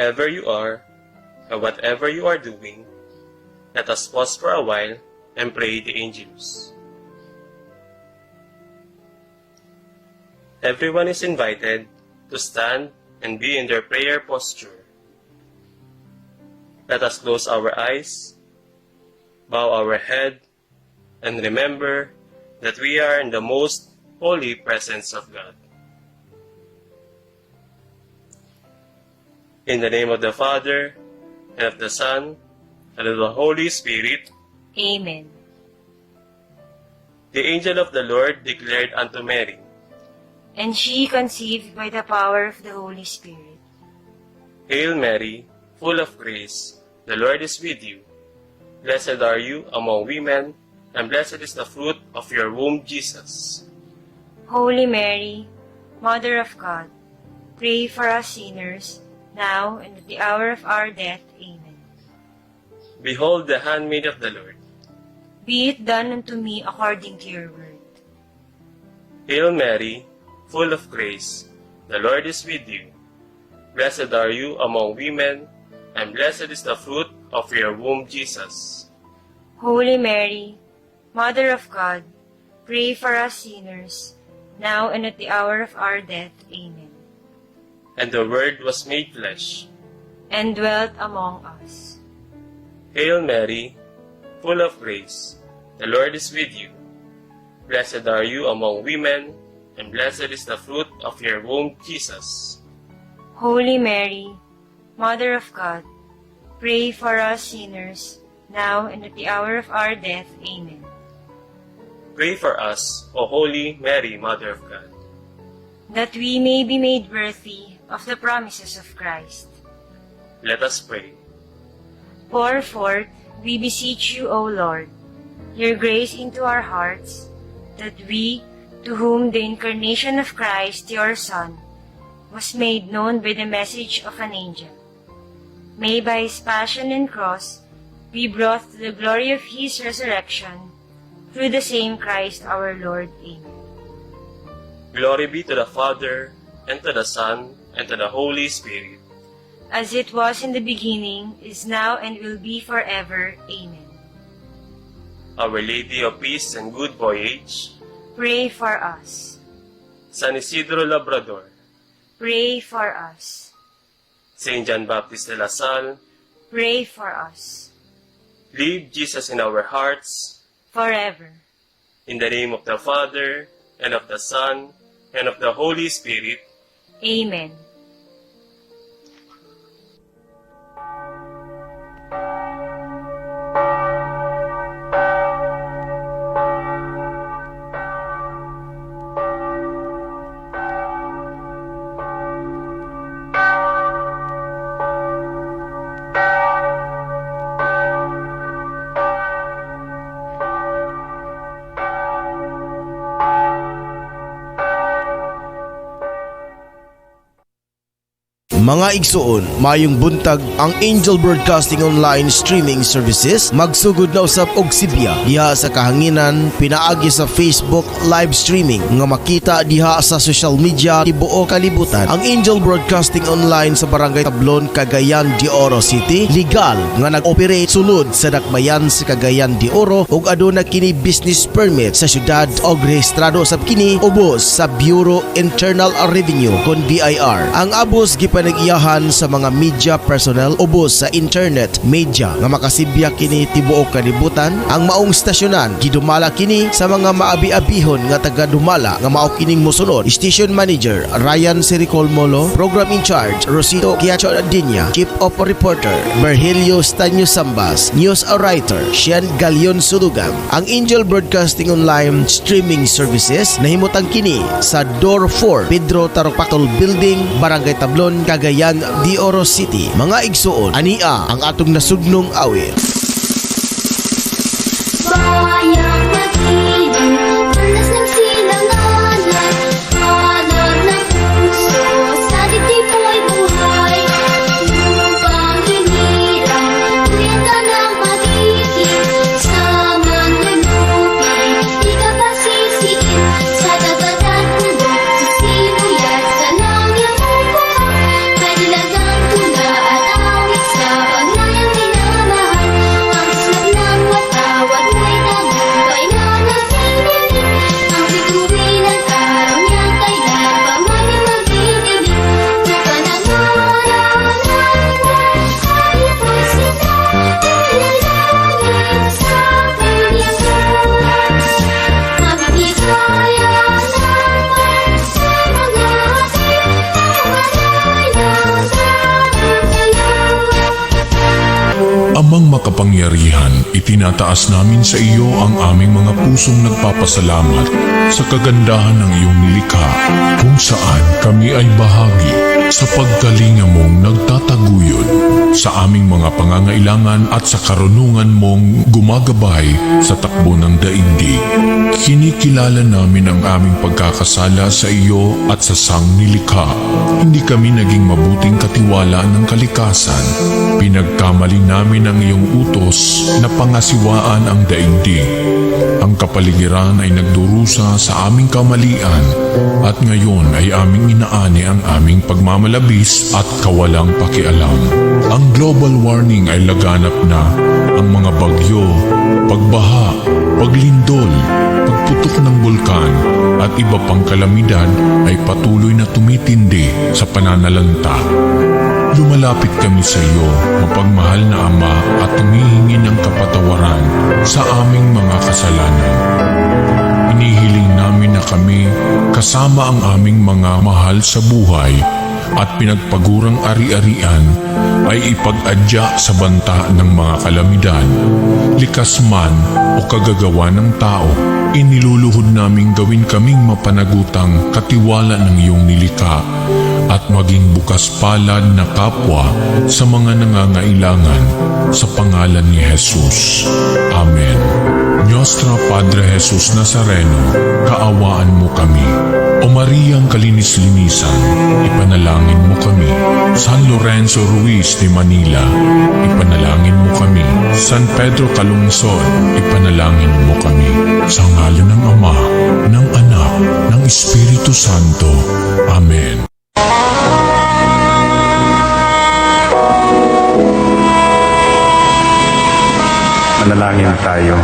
wherever you are, and whatever you are doing, let us pause for a while and pray the angels. Everyone is invited to stand and be in their prayer posture. Let us close our eyes, bow our head, and remember that we are in the most holy presence of God. In the name of the Father, and of the Son, and of the Holy Spirit. Amen. The angel of the Lord declared unto Mary, And she conceived by the power of the Holy Spirit. Hail Mary, full of grace, the Lord is with you. Blessed are you among women, and blessed is the fruit of your womb, Jesus. Holy Mary, Mother of God, pray for us sinners, now and at the hour of our death. Amen. Behold the handmaid of the Lord. Be it done unto me according to your word. Hail Mary, full of grace, the Lord is with you. Blessed are you among women, and blessed is the fruit of your womb, Jesus. Holy Mary, Mother of God, pray for us sinners, now and at the hour of our death. Amen. And the Word was made flesh, And dwelt among us. Hail Mary, full of grace, the Lord is with you. Blessed are you among women, and blessed is the fruit of your womb, Jesus. Holy Mary, Mother of God, pray for us sinners, now and at the hour of our death. Amen. Pray for us, O Holy Mary, Mother of God, that we may be made worthy of the promises of Christ. Let us pray. Pour forth, we beseech you, O Lord, your grace into our hearts, that we, to whom the incarnation of Christ, your Son, was made known by the message of an angel, may by his passion and cross be brought to the glory of his resurrection, through the same Christ our Lord. Amen. Glory be to the Father, and to the Son, and to the Holy Spirit. As it was in the beginning, is now, and will be forever. Amen. Our Lady of Peace and Good Voyage, Pray for us. San Isidro Labrador, Pray for us. Saint John Baptist de La Salle, Pray for us. leave Jesus in our hearts. Forever. In the name of the Father, and of the Son, and of the Holy Spirit. Amen. Mga igsoon, mayong buntag ang Angel Broadcasting Online Streaming Services magsugod na usab og Sibya diha sa kahanginan pinaagi sa Facebook live streaming nga makita diha sa social media tibuok kalibutan. Ang Angel Broadcasting Online sa Barangay Tablon, Cagayan de Oro City legal nga nag-operate sulod sa dakbayan sa Cagayan de Oro ug aduna kini business permit sa syudad og rehistrado sab kini ubos sa Bureau Internal Revenue kon BIR. Ang abos gipanag-iyahan sa mga media personnel ubos sa internet media nga makasibya kini tibuok kalibutan. Ang maong stasyonan gidumala kini sa mga maabi-abihon nga taga-dumala nga mao kining mosunod: Station Manager Ryan Sericol Molo, Program in Charge Rosito Quiacho Adinya, Chief of Reporter Virgilio Stanyo Sambas, News Writer Sian Galion Sulugan. Ang Angel Broadcasting Online Streaming Services nahimutang kini sa Door 4 Pedro Taropactol Building, Barangay Tablon, Cagayan de Oro City. Mga igsuon, ania ang atong nasugnong awit. Bayang mag-ibig, punas ng silanganan, hanap ng puso, sa dibdib ko'y buhay. Lupang hinirang, kwenta ng pag-ibig, sa manlulupi, di ka pasisiin, sa dagat at bundok, sa sibuyat, sa langit at buhok, may nilagang tula at makapangyarihan, itinataas namin sa iyo ang aming mga pusong nagpapasalamat sa kagandahan ng iyong nilikha, kung saan kami ay bahagi sa pagkalinga mong nagtataguyod sa aming mga pangangailangan at sa karunungan mong gumagabay sa takbo ng daigdig. Kinikilala namin ang aming pagkakasala sa iyo at sa sangnilikha. Hindi kami naging mabuting katiwala ng kalikasan. Pinagkamali namin ang iyong utos na pangasiwaan ang daigdig. Ang kapaligiran ay nagdurusa sa aming kamalian at ngayon ay aming inaani ang aming pagmamalabis at kawalang pakialam. Ang global warming ay laganap na. Ang mga bagyo, pagbaha, paglindol, pagputok ng bulkan at iba pang kalamidad ay patuloy na tumitindi sa pananalanta. Lumalapit kami sa iyo, mapagmahal na Ama, at humihingi ng kapatawaran sa aming mga kasalanan. Inihiling namin na kami, kasama ang aming mga mahal sa buhay at pinagpagurang ari-arian, ay ipag-adya sa banta ng mga kalamidad. Likas man o kagagawa ng tao, iniluluhod naming gawin kaming mapanagutang katiwala ng iyong nilikha at maging bukas palad na kapwa sa mga nangangailangan sa pangalan ni Jesus. Amen. Nostra Padre Jesus Nazareno, kaawaan mo kami. O Mariang Kalinis-linisan, ipanalangin mo kami. San Lorenzo Ruiz de Manila, ipanalangin mo kami. San Pedro Calungsod, ipanalangin mo kami. Sa ngalan ng Ama, ng Anak, ng Espiritu Santo. Amen. Manalangin tayo.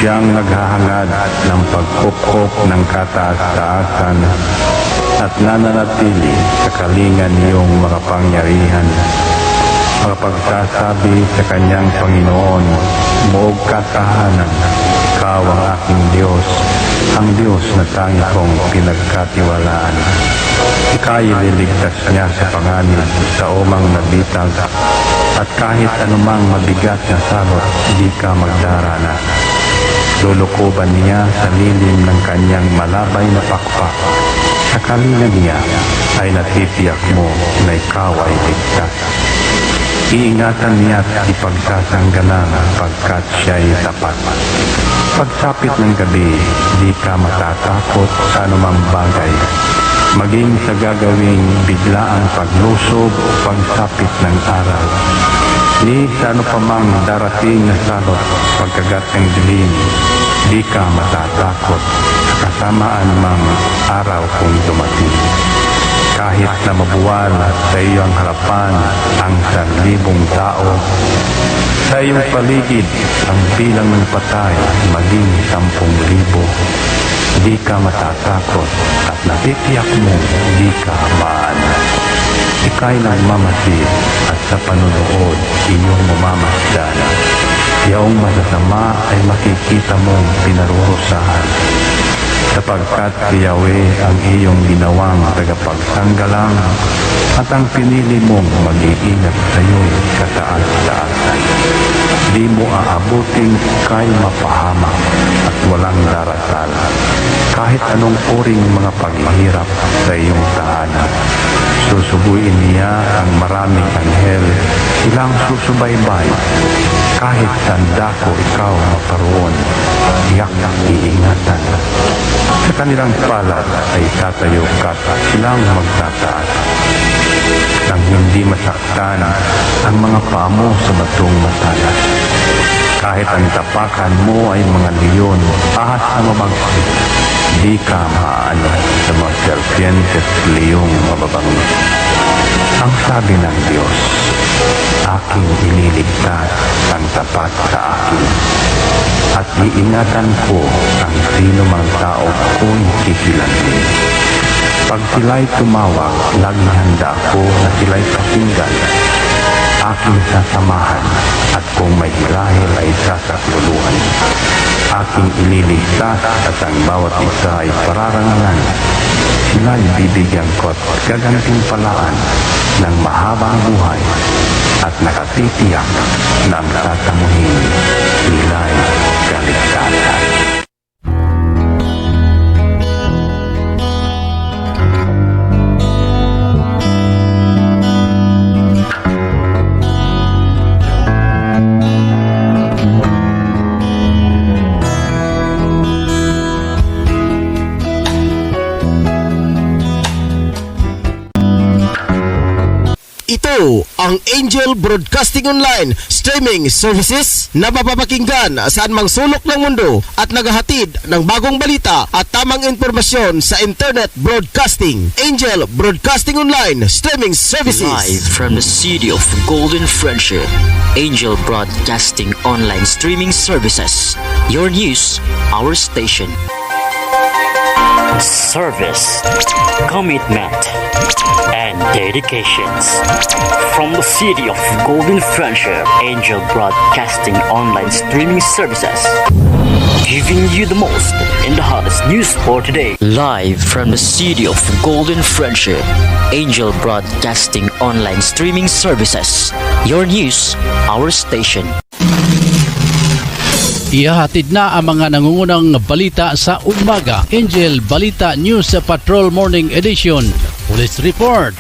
Siyang naghahangad ng pagkupkop ng kataas-taasan at nananatili sa kalingan niyong makapangyarihan. Makapagsasabi sa kanyang Panginoon, moog katahanan, ikaw ang aking Diyos, ang Diyos na tanging kong pinagkatiwalaan. Ika'y ililigtas niya sa panganib sa umang nabitag, at kahit anumang mabigat na salot, di ka magdaranas. Lulukuban niya sa lilim ng kanyang malabay na pakpak. Sa kalinga niya ay natitiyak mo na ikaw ay ligtas. Iingatan niya at ipagsasanggalang pagkat siya'y tapat. Pagsapit ng gabi, di ka matatakot sa anumang bagay. Maging sa gagawing biglaang paglusob, pagsapit ng araw. Ni sa ano pa mang darating na salot, pagkagat ng dilim, di ka matatakot sa kasamaan mang araw kung dumating. Kahit na mabuwal sa iyong harapan ang 1,000 tao, sa iyong paligid ang bilang ng patay maging 10,000, di ka matatakot at natitiyak mo di ka maanas. Ika'y nagmamasid at sa panunood iyong mamamasdan. Yaong masasama ay makikita mong pinarurusahan. Sapagkat si Yahweh ang iyong ginawang tagapagsanggalang at ang pinili mong mag-iingat sa iyo'y kataas-taasan. Di mo aabuting kay mapahamak at walang darasal. Kahit anong uring mga paghihirap sa iyong tahanan, susubuin niya ang maraming anghel, ilang susubaybay. Kahit sandako ikaw maparoon, iyak iingatan. Sa kanilang palad ay tatayo ka at silang magtataas. Nang hindi masaktan ang mga paa mo sa batong matalas. Kahit ang tapakan mo ay mga leon, ahas na mabagsik, di ka maaanos sa mga serpientes leong mababangis. Ang sabi ng Diyos, aking ililigtas ang tapat sa akin, at iingatan ko ang sino mang tao kung kikilansin. Pag sila'y tumawag, lagi handa ako na sila'y pakinggan. Aking sasamahan, at kung may hilahil ay sasakluluhan. Aking ililigtas at ang bawat isa ay pararangalan. sila'y bibigyan ko't gagantimpalaan ng mahabang buhay at nakatitiyak ng tatamuhin sila'y kaligtasan. Ito ang Angel Broadcasting Online Streaming Services na mapapakinggan saan mang sulok ng mundo at naghahatid ng bagong balita at tamang impormasyon sa Internet Broadcasting. Angel Broadcasting Online Streaming Services. Live from the city of Golden Friendship, Angel Broadcasting Online Streaming Services. Your news, our station. Service, commitment, and dedications. From the city of Golden Friendship, Angel Broadcasting Online Streaming Services. Giving you the most in the hottest news for today. Live from the city of Golden Friendship, Angel Broadcasting Online Streaming Services. Your news, our station. Ihahatid na ang mga nangungunang balita sa umaga. Angel Balita News Patrol Morning Edition. Police Report,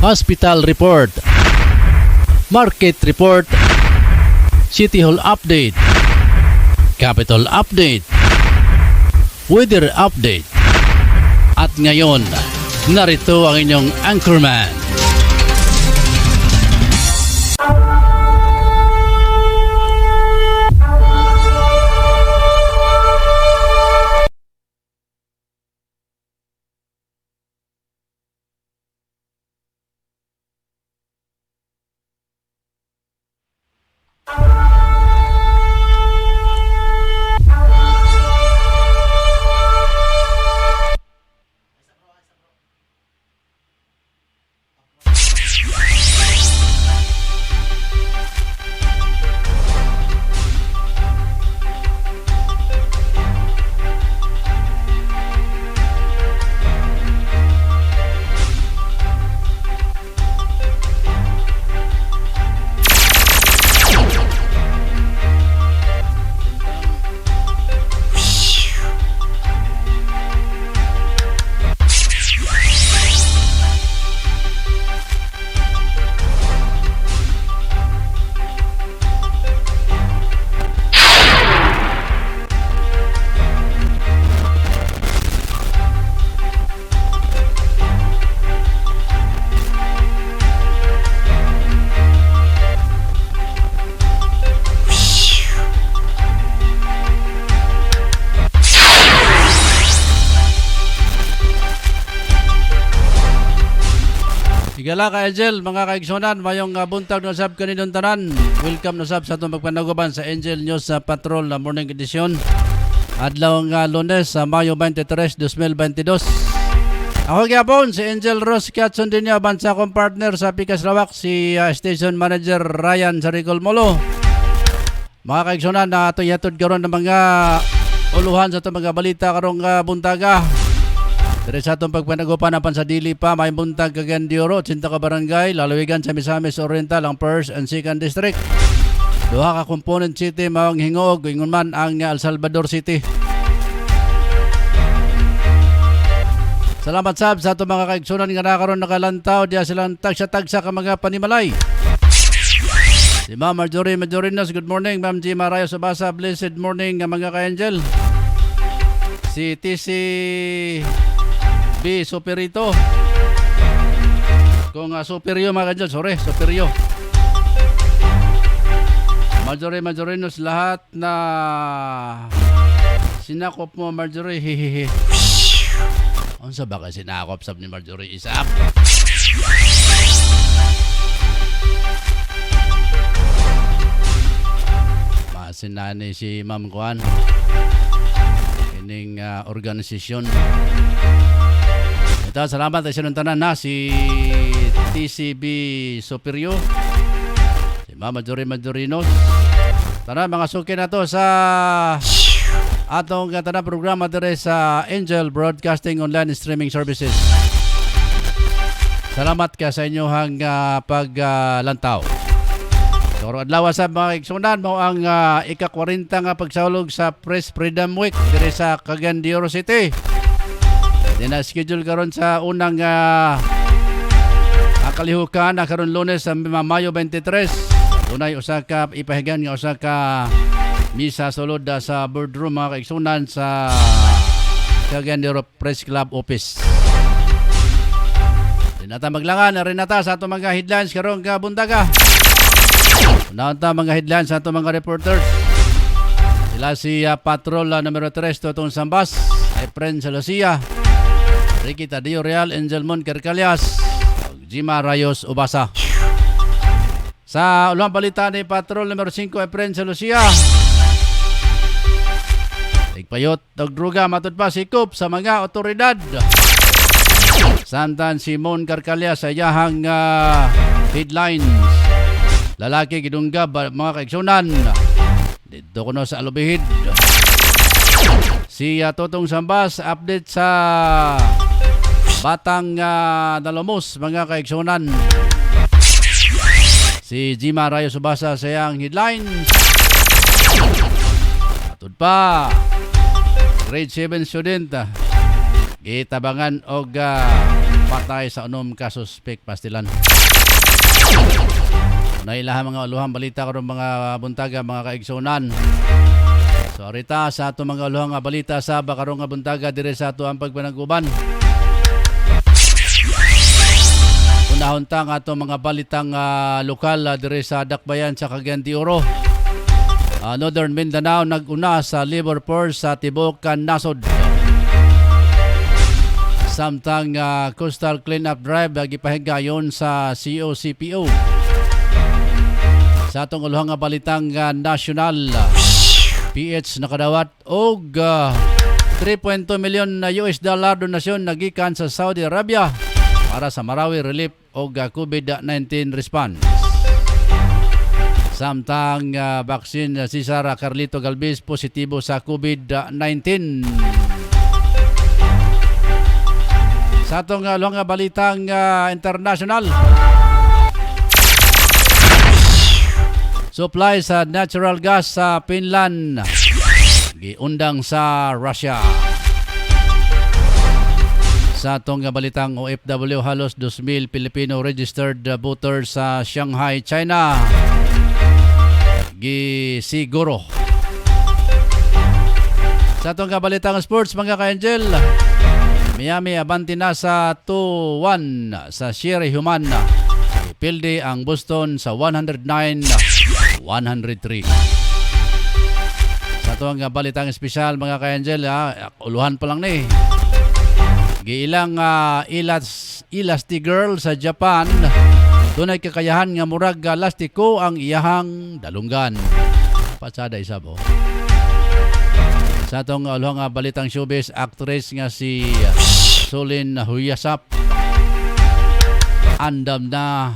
Hospital Report, Market Report, City Hall Update, Capital Update, Weather Update. At ngayon, narito ang inyong anchorman. Higala ka Angel, mga kaigsunan, mayong buntag na sab kaninong tanan. Welcome na sab sa itong magpanaguban sa Angel News sa Patrol na Morning Edition. Adlaw nga Lunes sa Mayo 23, 2022. Ako gyapon si Angel Ross Katson din niya, bansa kong partner sa Pikas Lawak, si Station Manager Ryan Saricol Molo. Mga kaigsunan, na ito yatod karon ng mga uluhan sa itong mga balita karong buntaga. Dari sa itong pagpanagupan napan sa dili pa, may buntag Kagandioro, 80 ka barangay, lalawigan sa Misamis Oriental, ang 1st and 2nd District. Duha ka component city, mawang hingog, ingon man ang El Salvador City. Salamat sab sa itong mga kaigsunan nga nakaroon nakalantaw, diya silang tagsa-tagsa ka mga panimalay. Si Ma'am Marjorie Majorinos, good morning. Ma'am G. Marayo Sabasa, blessed morning mga ka-angel. Si TC B. Superito. Kung Superio mga kanyan, sorry, Superio. Majorinos, lahat na sinakop mo, Marjorie, hihihi. Ano sa baka sinakop sab ni Marjorie Isap? Masinani si Ma'am Kuan. Ining organisasyon. Ito, salamat sa sinuntanan na si TCB Superio, si Mama Majorinos. Tara mga suki na to sa atong tanang programa dire sa Angel Broadcasting Online Streaming Services. Salamat ka sa inyong paglantaw. Toro adlaw sa mga igsunan mo ang ika-40 nga pagsaulog sa Press Freedom Week dire sa Cagayan de Oro City. Dina-schedule karon sa unang kalihukan na karon Lunes sa Mayo 23. Dunay usa ka ipahigan nga usa ka misa sulod sa boardroom mga kaigsunan sa Cagayan de Oro Press Club Office. Dinata maglangan na rin nata sa ato mga headlines karong buntaga. Unahon mga headlines sa ato mga reporters. Sila si Patrol numero 3 Totong Sambas, Efren Salosia, Ricky Tadio Real, Angel Mon Kercalias, Jima Rayos Ubasa. Sa ulang balita ni Patrol numero 5 Efren Salosia, Igpayot og druga matud pa sikop sa mga otoridad. Samtang Simon Carcalia sa iyahang headlines. Lalaki gidunggab mga kaigsunan. Dito kuno sa Alubihid. Si Totong Sambas update sa Batang Dalomos mga kaigsunan. Si Jima Rayo Subasa sa iyang headlines. Matud pa grade 7 student gitabangan og patay sa unom ka suspect pastilan. Nailaha mga aluhang balita karon mga buntaga mga kaigsunan. So arita sa ato mga aluhang balita sa karong nga buntaga dire sa ato ang pagpanaguban. Unahon ta nga ato mga balitang lokal dire sa Dakbayan sa Cagayan de Oro. Northern Mindanao naguna sa labor force sa Tibok Nasod. Samtang coastal cleanup drive gipahigayon sa COCPO. Sa atong uluhang balitang national, PH nakadawat og 3.2 million na US dollar donasyon nagikan sa Saudi Arabia para sa Marawi relief og COVID-19 response. Samtang vaccine si Sara Carlito Galvez positibo sa COVID-19. Sa atong uluhang balitang international, supply sa natural gas sa Finland giundang sa Russia. Sa atong balitang OFW, halos 2,000 Filipino registered voters sa Shanghai, China gisiguro. Sa atong balitang sports mga ka-Angel, Miami abanti na sa 2-1 sa Sierra Human. Pilde ang Boston sa 109-103. Sa itong balitang espesyal mga ka-Angel, uluhan pa lang ni. Giilang Elasti Girl sa Japan, dunay kakayahan nga murag lastiko ang iyahang dalunggan. Patsada isa po. Sa itong uluhang balitang showbiz, actress nga si Solin Huyasap andam na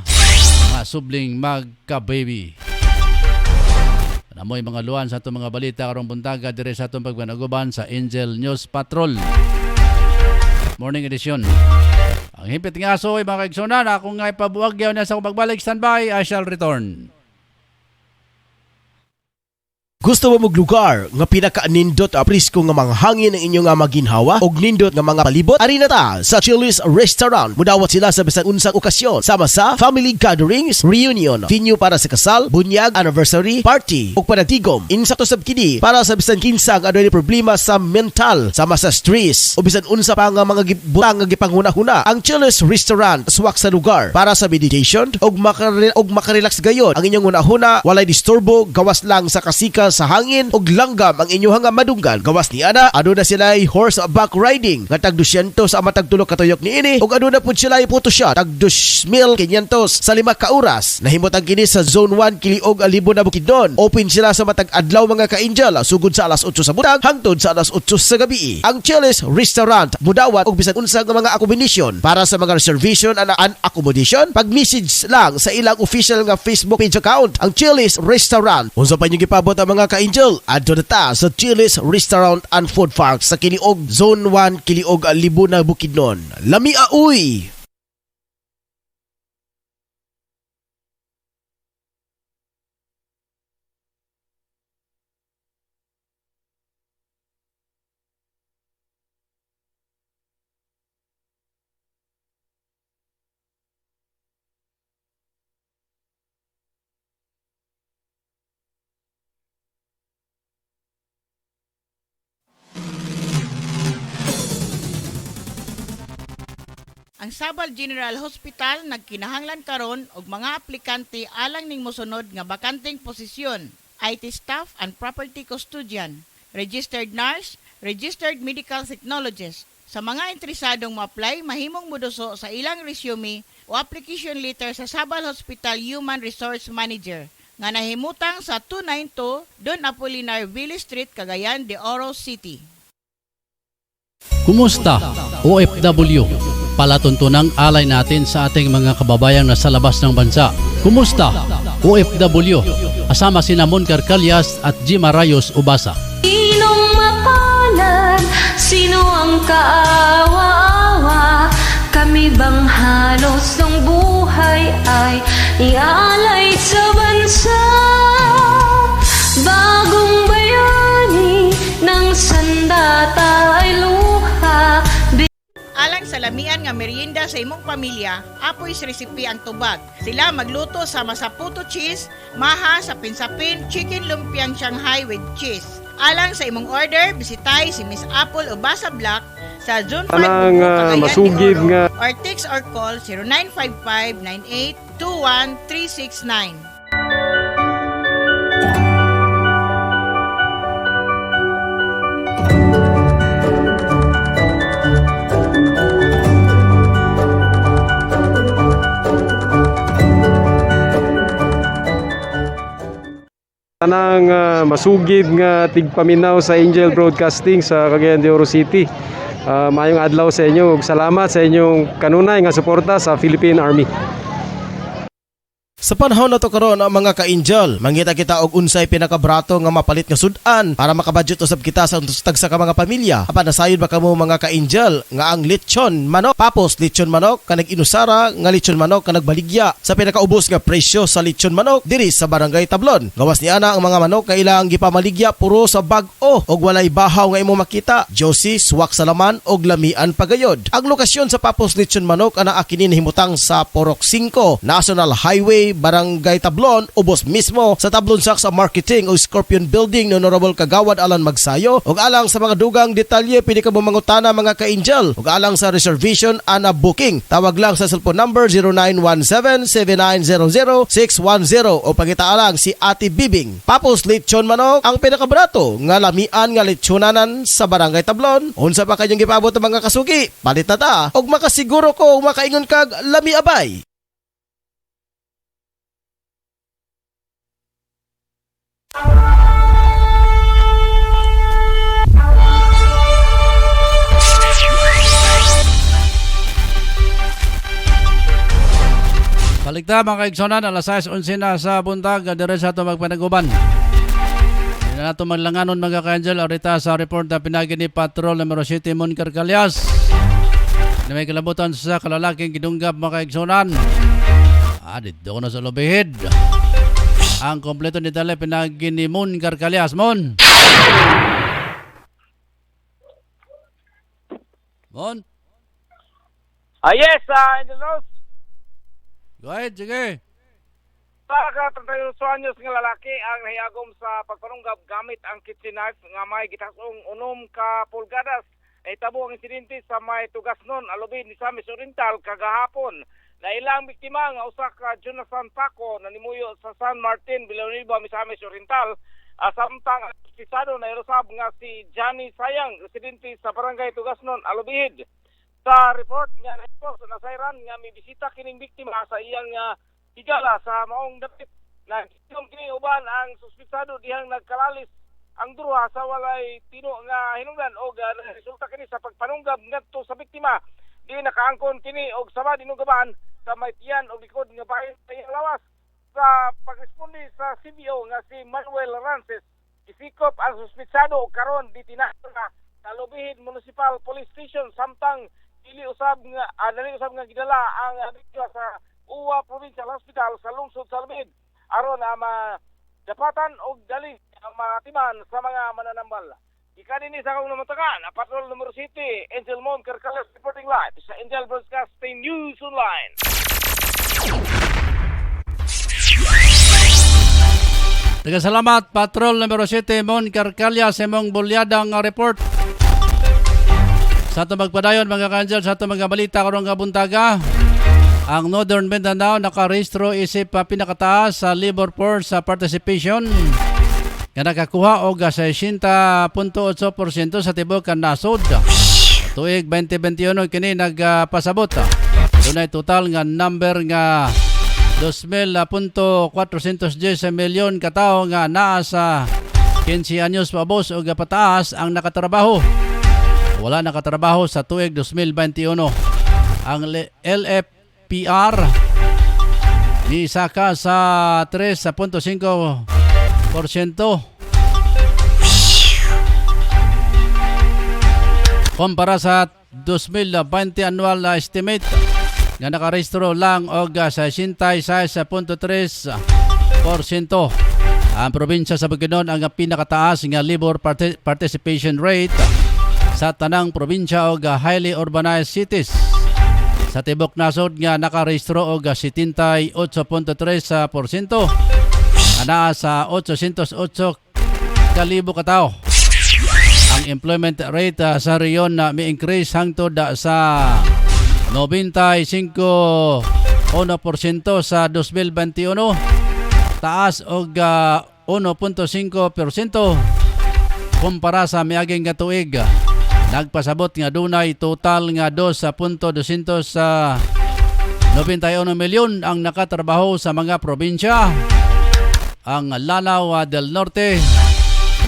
mga subling magka-baby. Namoy mga luwan sa itong mga balita karong buntaga dire sa itong pagpanaguban sa Angel News Patrol Morning Edition. Ang hipit nga aso ay mga kaigsunan, akong nga ipabuwag yaw na sa akong pagbalik. Standby, I shall return. Gusto mo lugar nga pinaka-nindot prisko nga mga hangin ang inyong maginhawa og nindot nga mga palibot? Ari na ta sa Chili's Restaurant. Mudawat sila sa bisan unsang okasyon sama sa family gatherings, reunion, venue para sa kasal, bunyag, anniversary, party ug panagtigom. Insakto sab kini para sa bisan kinsa nga adunay problema sa mental sama sa stress o bisan unsa pa nga mga butang nga gipanghuna-huna. Ang Chili's Restaurant swak sa lugar para sa meditation og makarelax gayon. Ang inyong hunahuna walay disturbo, gawas lang sa kasika sa hangin ug langgam ang inyong madunggan. Gawas ni ana, aduna sila'y horseback riding nga tag 200 sa matag tulo ka tuyok niini ug aduna pud sila'y photo shot tag 2,500 sa 5 ka oras. Nahimutang kini sa Zone 1 Kiliog Alibo na Bukidnon. Open sila sa matag adlaw mga ka-angel sugod sa alas 8 sa butang hangtod sa alas 8 sa gabi. Ang Chili's Restaurant mudawat og bisan unsa nga mga accommodation para sa mga reservation and accommodation. Pag-message lang sa ilang official nga Facebook page account ang Chili's Restaurant. Unsa pa niyo gipabot ang mga mga ka-angel, adto na ta sa Chili's Restaurant and Food Park sa Kiliog Zone 1, Kiliog, Libuna, Bukidnon. Lamia uy! Ang Sabal General Hospital nagkinahanglan karon og mga aplikante alang ning mosunod nga bakanteng posisyon: IT staff and property custodian, registered nurse, registered medical technologist. Sa mga interesadong ma-apply, mahimong moduso sa ilang resume o application letter sa Sabal Hospital Human Resource Manager nga nahimutang sa 292 Don Apolinar Ville Street, Cagayan de Oro City. Kumusta, OFW? Palatuntunang alay natin sa ating mga kababayang nasa labas ng bansa. Kumusta, OFW? Asama sina Mon Carcalias at Jima Rayos Ubasa. Sinong mapalad? Sino ang kaawa-awa? Kami bang halos ng buhay ay ialay sa bansa? Bagong bayani ng sandata ay luha. Alang sa lamian nga merienda sa imong pamilya, apoy sa resipi ang tubag. Sila magluto sa masaputo cheese, maha sa pinsapin, chicken lumpiang Shanghai with cheese. Alang sa imong order, bisitay si Miss Apple Ubasa Black sa Zone 5 Cagayan de Oro or text or call 0955-98-21369. Tanang masugid nga tigpaminaw sa Angel Broadcasting sa Cagayan de Oro City. Maayong adlaw sa inyo ug salamat sa inyong kanunay nga suporta sa Philippine Army. Sa panahon na to karon ang mga ka-angel, mangita kita og unsay pinakabrato nga mapalit nga sudan para makabudget usab kita sa tag sa mga pamilya. Apan nasayod ba kamo mga ka-angel nga ang lechon manok, papos lechon manok kanag inusara nga lechon manok kanag baligya sa pinakaubos nga presyo sa lechon manok diri sa Barangay Tablon. Gawas niana ang mga manok nga ilang gipamaligya puro sa bag-o og walay bahaw nga imo makita. Josie, suwak sa laman og lamian pagayod. Ang lokasyon sa papos lechon manok ana akinin himutang sa Porok 5, National Highway, Barangay Tablon, ubos mismo sa Tablon Saksa Marketing o Scorpion Building ni Honorable Kagawad Alan Magsayo. Ug alang sa mga dugang detalye pwede ka mangutana mga ka-angel. Ug alang sa reservation ana booking, tawag lang sa cellphone number 0917-7900-610 o pangitaalang si Ate Bibing. Papos lechon manok ang pinakabrato nga lamian nga lechonanan sa Barangay Tablon. Unsa pa kayong gipabot ang mga kasugi? Palit na ta og makasiguro ko makaingon kag lami abay. Balikta mga kaigsonan, alas 6:11 na sa buntag, dire sa ito magpanaguban. Hindi na nato maglanganon mga ka-angel, orita sa report na pinagi ni Patrol numero 7 Mon Carcalias. Na may kalabutan sa kalalaking gidunggap mga kaigsonan. Dito ko na sa lobihid. Ang kompleto ni Tale pinagi ni Mon Carcalias. Mon! Mon? Yes, in the nose. Go ahead, sige. Para 31 anyos nga lalaki ang nahiyagom sa pagpanunggab gamit ang kitchen knife nga may gitasong 6 ka pulgadas. Ay tabo ang insidente sa may Tugasnon, alubid ni Samis Oriental kagahapon. Na ilang biktima nga usa ka Jonathan Paco na nimuyo sa San Martin, Villanueva, Misamis Oriental. Samtang ang pisado na irusab nga si Johnny Sayang, residente sa Barangay Tugasnon, alubid. Sa report nga na sayran nga may bisita kining biktima sa iyang higala sa maong dapit na kini uban ang suspitsado dihang nagkalalis ang duha sa walay tino nga hinungdan og resulta kini sa pagpanunggab ngadto sa biktima. Di nakaangkon kini og sama dinugaban sa may tiyan og likod nga bahin sa iyang lawas. Sa pagresponde sa CBO nga si Manuel Rances gisikop ang suspitsado ug karon ditinato na sa Lubihin Municipal Police Station samtang dili usab nga gidala ang biktima sa Uwa Provincial Hospital sa lungsod sa Lubihin aron dapatan og dali ang matiman sa mga mananambal. Ikanini sa akong namatakan, Patrol Numero 7, Angel Mon Carcalas reporting live sa Angel Broadcasting News Online. Salamat Patrol Numero 7 Mon Carcalia sa imong bulyadang report. Sa ito magpadayon mga ka-angel, sa ito mga balita karong kabuntaga, ang Northern Mindanao nakarehistro isip pinakataas sa labor force sa participation nga nakakuha og 60.8% sa tibok kan nasod. Tuig 2021 kini nagpasabot. Dunay total nga number nga 2,410 milyon katao nga naa sa 15 anyos paabot o pataas ang nakatrabaho. Wala nakatrabaho sa tuig 2021. Ang LFPR ni saka sa 3.5% kumpara sa 2020 annual estimate nga nakarehistro lang og 66.3%. Ang probinsya sa Bukidnon ang pinakataas nga labor participation rate sa tanang probinsya og highly urbanized cities. Sa tibok nasod nga nakarehistro og 78.3%, ana sa 808 kalibo ka tao. Ang employment rate sa reyon na mi-increase hangtod sa 95.1% sa 2021, taas og 1.5% kumpara sa miaging nga tuig. Nagpasabot nga dunay total nga 2.291 milyon ang nakatrabaho sa mga probinsya. Ang Lanao del Norte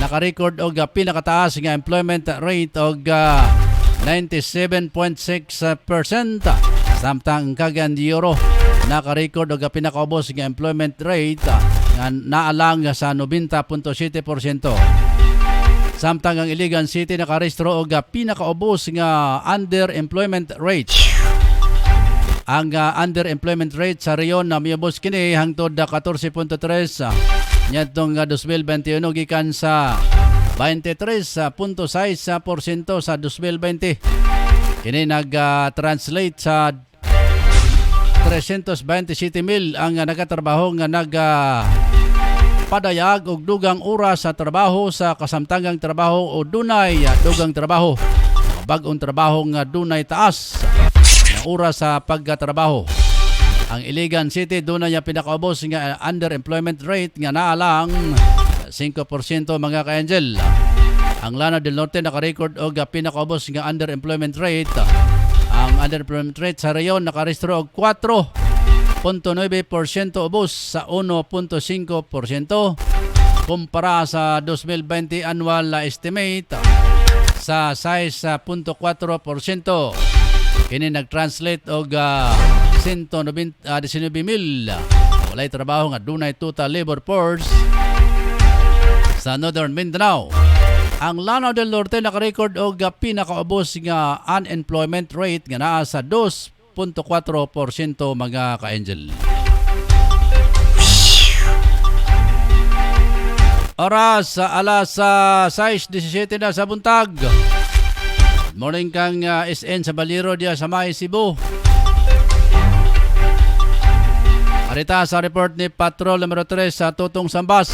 nakarecord og pinakataas nga employment rate og 97.6%. Samtang Cagayan de Oro nakarecord og pinakaubos nga employment rate nga naalang sa 90.7%. Samtang ang Iligan City nakarehistro og pinakaubos nga underemployment rate. Ang underemployment rate sa reyon na miubos kini hangtod 14.3 nyadtong 2021 gikan sa 23.6% sa 2020. Kini nag-translate sa 327,000 ang nagatrabaho nga padayag og dugang oras sa trabaho sa kasamtangang trabaho o dunay dugang trabaho. Bag-ong trabaho nga dunay taas na oras sa pagkatrabaho. Ang Iligan City dunay pinakaubos nga underemployment rate nga naalang 5% mga ka-angel. Ang Lanao del Norte nakarecord og pinakaubos nga underemployment rate. Ang underemployment rate sa reyon nakarehistro og 4.9% ubos sa 1.5% kumpara sa 2020 annual estimate sa 6.4%. Kini nag-translate og 119,000 walay trabaho nga dunay total labor force sa Northern Mindanao. Ang Lanao del Norte nakarecord og pinakaubos nga unemployment rate nga naa sa 2.4% mga ka-angel. Oras sa alas 6:17 na sa buntag. Good morning kang SN sa Baliro diya sa May Cebu. Arita sa report ni Patrol Numero 3 sa Tutong Sambas.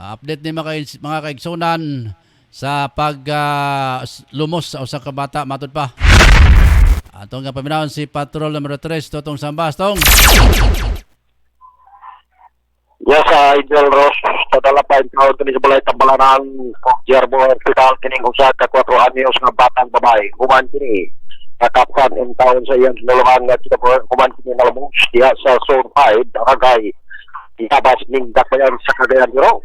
Update ni mga kaigsunan sa lumos sa usa ka bata matud pa. Atong nga paminawon si Patrol Numero 3 Tutong Sambas tong. Yes, Idol Ross, padala pa yung kini sa balay tambalanan Jerbo Hospital kining usa ka 4 anyos nga batang babae. Human kini nakapkan in town sa iyang nulungan nga kita human kini nalumos diha sa Zone 5 Akagay. Itabas ning dakbayan sa Cagayan de Oro.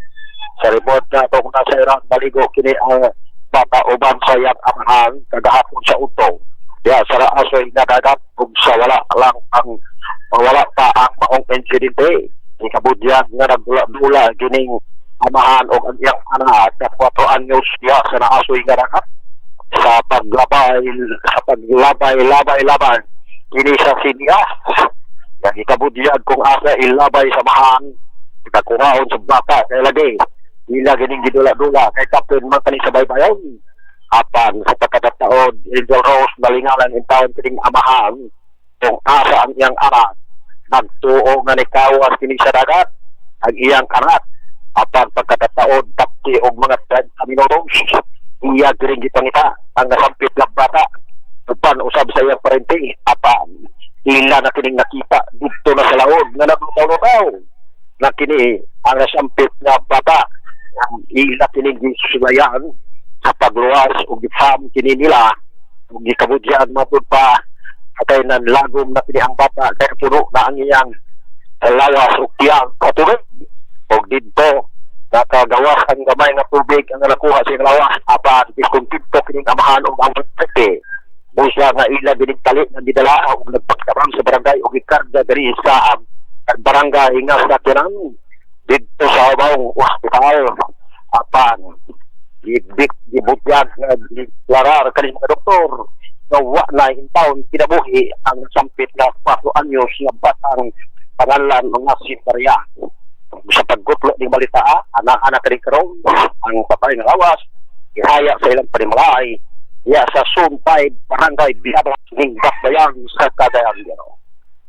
Sa report na ito kung nasa Iran, maligo kini ang bata uban sa iyang amahan kagahapon sa utong. Diya, sa raasoy nadagat kung sa wala lang wala pa ang maong insidente. Ikabudyan nga nagdula gining amahan o ang iyang anak na 4 anyos diha sa naasoy nga dagat sa paglabay-labay-laban kini sa sinyas nga gikabudyag kung asa ilabay sa mahan ikakuhaon sa bata kay lagi ila gining gidula-dula kay kapten man kani sa baybayon apan sa pagkataon Angel Rose balingalan in taon kining amahan kung asa ang iyang anak nagtuo nga nikawas kini sa dagat ang iyang anak apan pagkataon tapti og mga 30 minutos iya giring gipangita ang nasampit lang bata upan usab sa iyang parente apan ila na kining nakita dito na sa laod nga nagtulaw na kini ang nasampit na bata ang ila kining gisulayan sa pagluwas o gifam kini nila o gikabudyan matod pa atay nan lagom na kini ang bata kaya puno na ang iyang lawas o tiyang katulog o dito nakagawas ang gamay na tubig ang nakuha sa lawas apan diskontinto kining amahan o ang pagkete busa nga ila binigtali na didala o nagpagkaram sa barangay o gikarga dari sa barangay nga sa kinang dito sa Habang Hospital apan gibutyag na deklarar kaning mga doktor na wa na in taon kinabuhi ang sampit na 4 anyos na batang pangalan mga si Maria sa paggutlo ng balita anak-anak rin karon ang patay ng lawas ihaya sa ilang panimalay iya sa Sumpay barangay Biabra ning Bakbayan sa Cagayan de Oro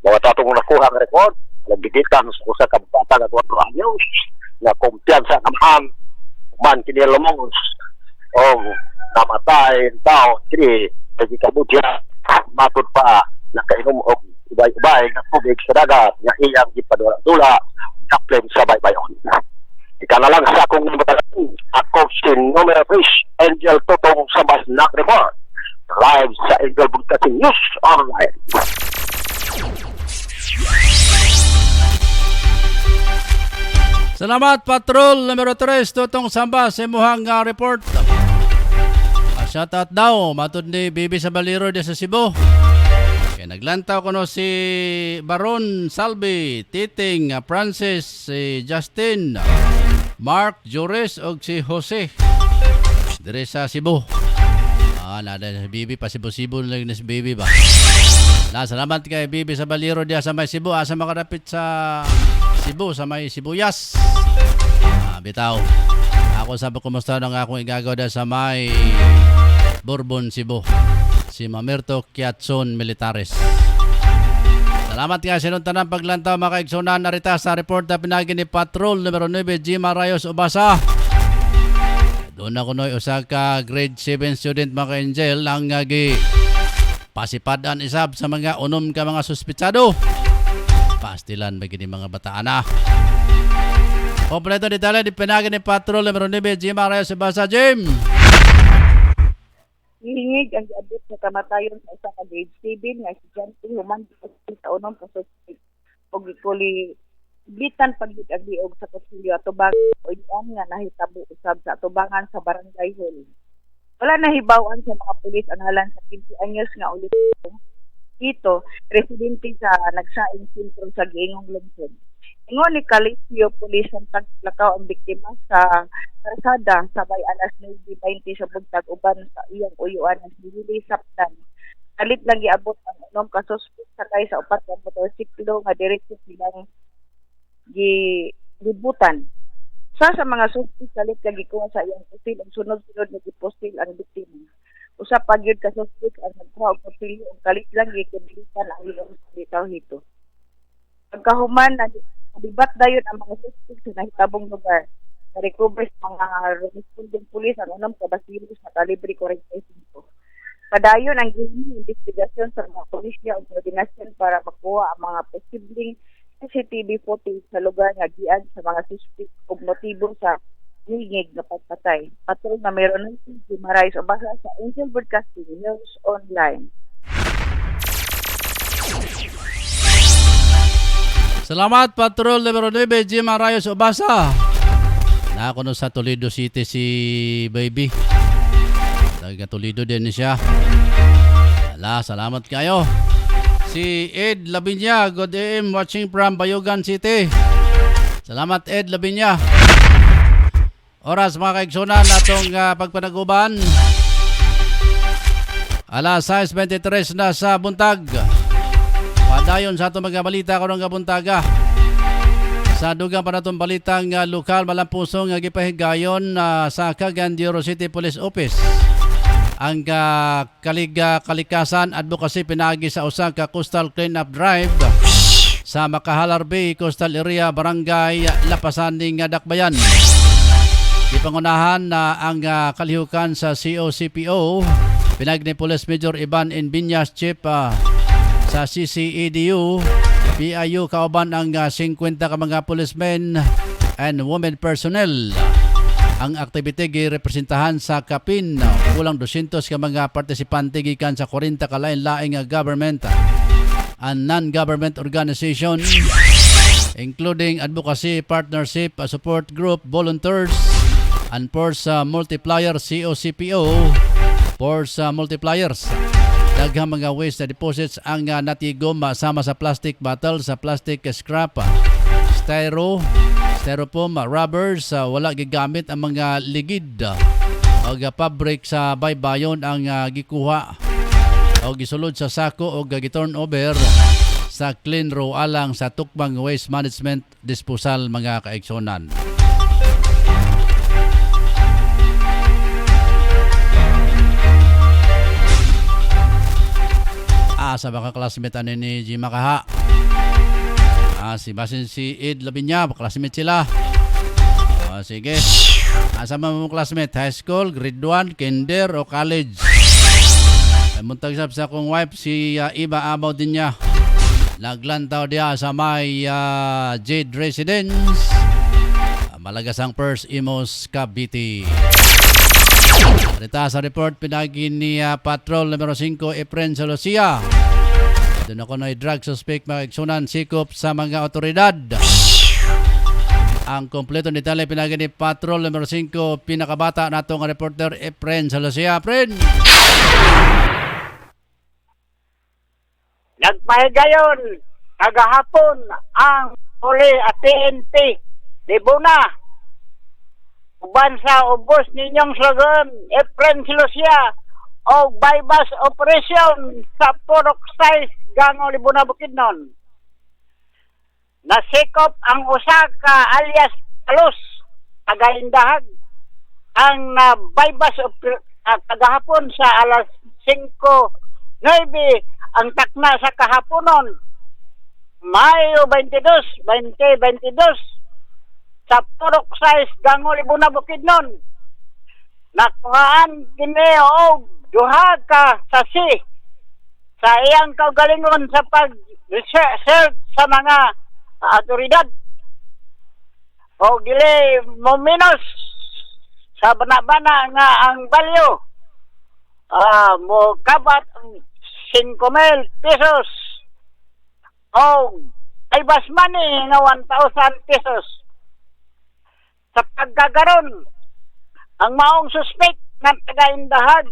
mga tatong nakuha ng rekord nagbigitan sa usa ka bata nga 4 anyos na kumpiyansa ng man kini lumong o namatay taon kini nagikabudya matod pa nakainom og ubay-ubay nga tubig sa dagat nga iyang gipadula-dula kaplen sa baybayon. Ika na lang sa akong namatalan ako si Numero 3 Angel Totong Sabas Nak Report live sa Angel Broadcasting News Online. Salamat Patrol numero 3 Totong Samba sa imuhang report. Shout out daw matod ni Bibi sa Baliro di sa Cebu. Kaya naglantaw ko no si Baron Salvi, Titing, Francis, si Justin, Mark, Jores og si Jose dire sa Cebu. Nada si Bibi pa Cebu lang na si Bibi ba. Salamat kay Bibi sa Baliro di sa may Cebu asa makarapit sa Cebu sa may Sibuyas. Bitaw. Ako sabi kumusta nang akong igagaw da sa may Bourbon, Cebu. Si Mamerto Kiatson Militares. Salamat nga sa tanan paglantaw mga kaigsunan narita sa report na pinagi ni Patrol numero 9 Jima Rayos Ubasa. Doon ako noy usa ka grade 7 student mga ka-angel ang gi pasipadan isab sa mga unom ka mga suspitsado. Pastilan bagini mga bataan na. Kompleto detalye di pinagi ni Patrol numero 9 Jima Rayos Ubasa. Jim! Hihingig ang giabot sa kamatayon sa isa ka grade 7 nga estudyante human sa unong kasuspek og gikuli bitan paggiag-liog sa Consilio Atubang o iyan nga nahitabo usab sa atubangan sa Barangay Hall. Wala nahibawan sa mga pulis ang halan sa 15 anyos nga ulit ito residente sa nagsaing sentro sa Giingong Lungsod. Ingon ni Calisio Police ang taglakaw ang biktima sa karsada sabay alas 9:20 sa buntag uban sa iyang uyuan ng Hili Sapdan. Kalit lang giabot ang unom ka suspek sakay sa upat ka motorsiklo nga diretso silang gibutan. Sa mga suspek kalit nga gikuha sa iyang pusil ang sunod-sunod na gipostil ang biktima. Usa pa gyud ka suspek ang nagkuha og pusil ug kalit lang gikibilitan ang iyang bitaw hito. Pagkahuman Dibat dayon ang mga suspek sa nahitabong lugar. Na-recover sa mga responding pulis ang unang kabasilos na kalibre 45. Padayon ang gihimong investigasyon sa mga pulisya o koordinasyon para makuha ang mga posibleng CCTV footage sa lugar nga gian sa mga suspek ug motibo sa hingig na pagpatay. Patrol na meron ng Marais Ubasa sa Angel Broadcasting News Online. Salamat Patrol numero 9 Jim Arayos Ubasa. Na ako no sa Toledo City si Baby. Taga Toledo din siya. Salamat kayo. Si Ed Labinya, good AM watching from Bayugan City. Salamat Ed Labinya. Oras mga kaigsunan atong pagpanaguban. Alas 6:23 na sa buntag. Padayon sa atong mga balita karong buntaga. Sa dugang pa natong balitang lokal malampusong gipahigayon sa Cagayan de Oro City Police Office. Ang kalikasan advocacy pinaagi sa usa ka coastal cleanup drive sa Makahalar Bay, Coastal Area, Barangay Lapasan ning Dakbayan. Ipangunahan na ang kalihukan sa COCPO, pinag ni Police Major Ivan Inbiñas, Chief sa CCEDU, PIU, kauban ang 50 ka mga policemen and women personnel. Ang aktivite girepresentahan sa Kapin, kulang 200 ka mga partisipante gikan sa 40 ka lain-laing government and non-government organization, including advocacy, partnership, support group, volunteers, and force multiplier COCPO, force multipliers. Daghang mga waste deposits ang natigom sama sa plastic bottle, sa plastic scrap, styrofoam, rubbers, wala gigamit ang mga ligid o fabric sa baybayon ang gikuha o gisulod sa sako o giturn over sa clean row alang sa tukbang waste management disposal mga kaigsonan. Sa mga classmate ni G. Makaha. Si Basin si Ed Labinya, classmate sila. Sige. Sa mga classmate, high school, grade 1, kinder o college. Muntag sa akong wife, si Iba Abaw din niya. Naglantaw dia sa may Jade Residence. Malagasang First Imos, Cavite. Rita sa report pinagi ni Patrol numero 5 Efren Salosia. Doon ako na drug suspect magsunan sikop sa mga otoridad. Ang kompleto ni tali pinagi ni Patrol numero 5 pinakabata natong reporter Efren Salosia. Efren! Nagpahigayon kagahapon ang huli at PNP Libuna uban sa ubos ninyong slogan Efren Silusia o bypass operation sa Purok 6 Gango Libuna Bukidnon. Nasikop ang usa ka alias Talos Tagaindahag ang bypass kagahapon sa alas 5:09 ang takna sa kahaponon Mayo 22, 2022 sa Purok 6 Gango Libuna Bukidnon. Nakuhaan kini og duha ka sasi sa iyang kaugalingon sa pag-research sa mga autoridad. O dili mominos sa bana-bana nga ang balyo mo kabat 5,000 pesos o ay bas money nga 1,000 pesos. Sa pagkagaron, ang maong suspect ng Tagaindahag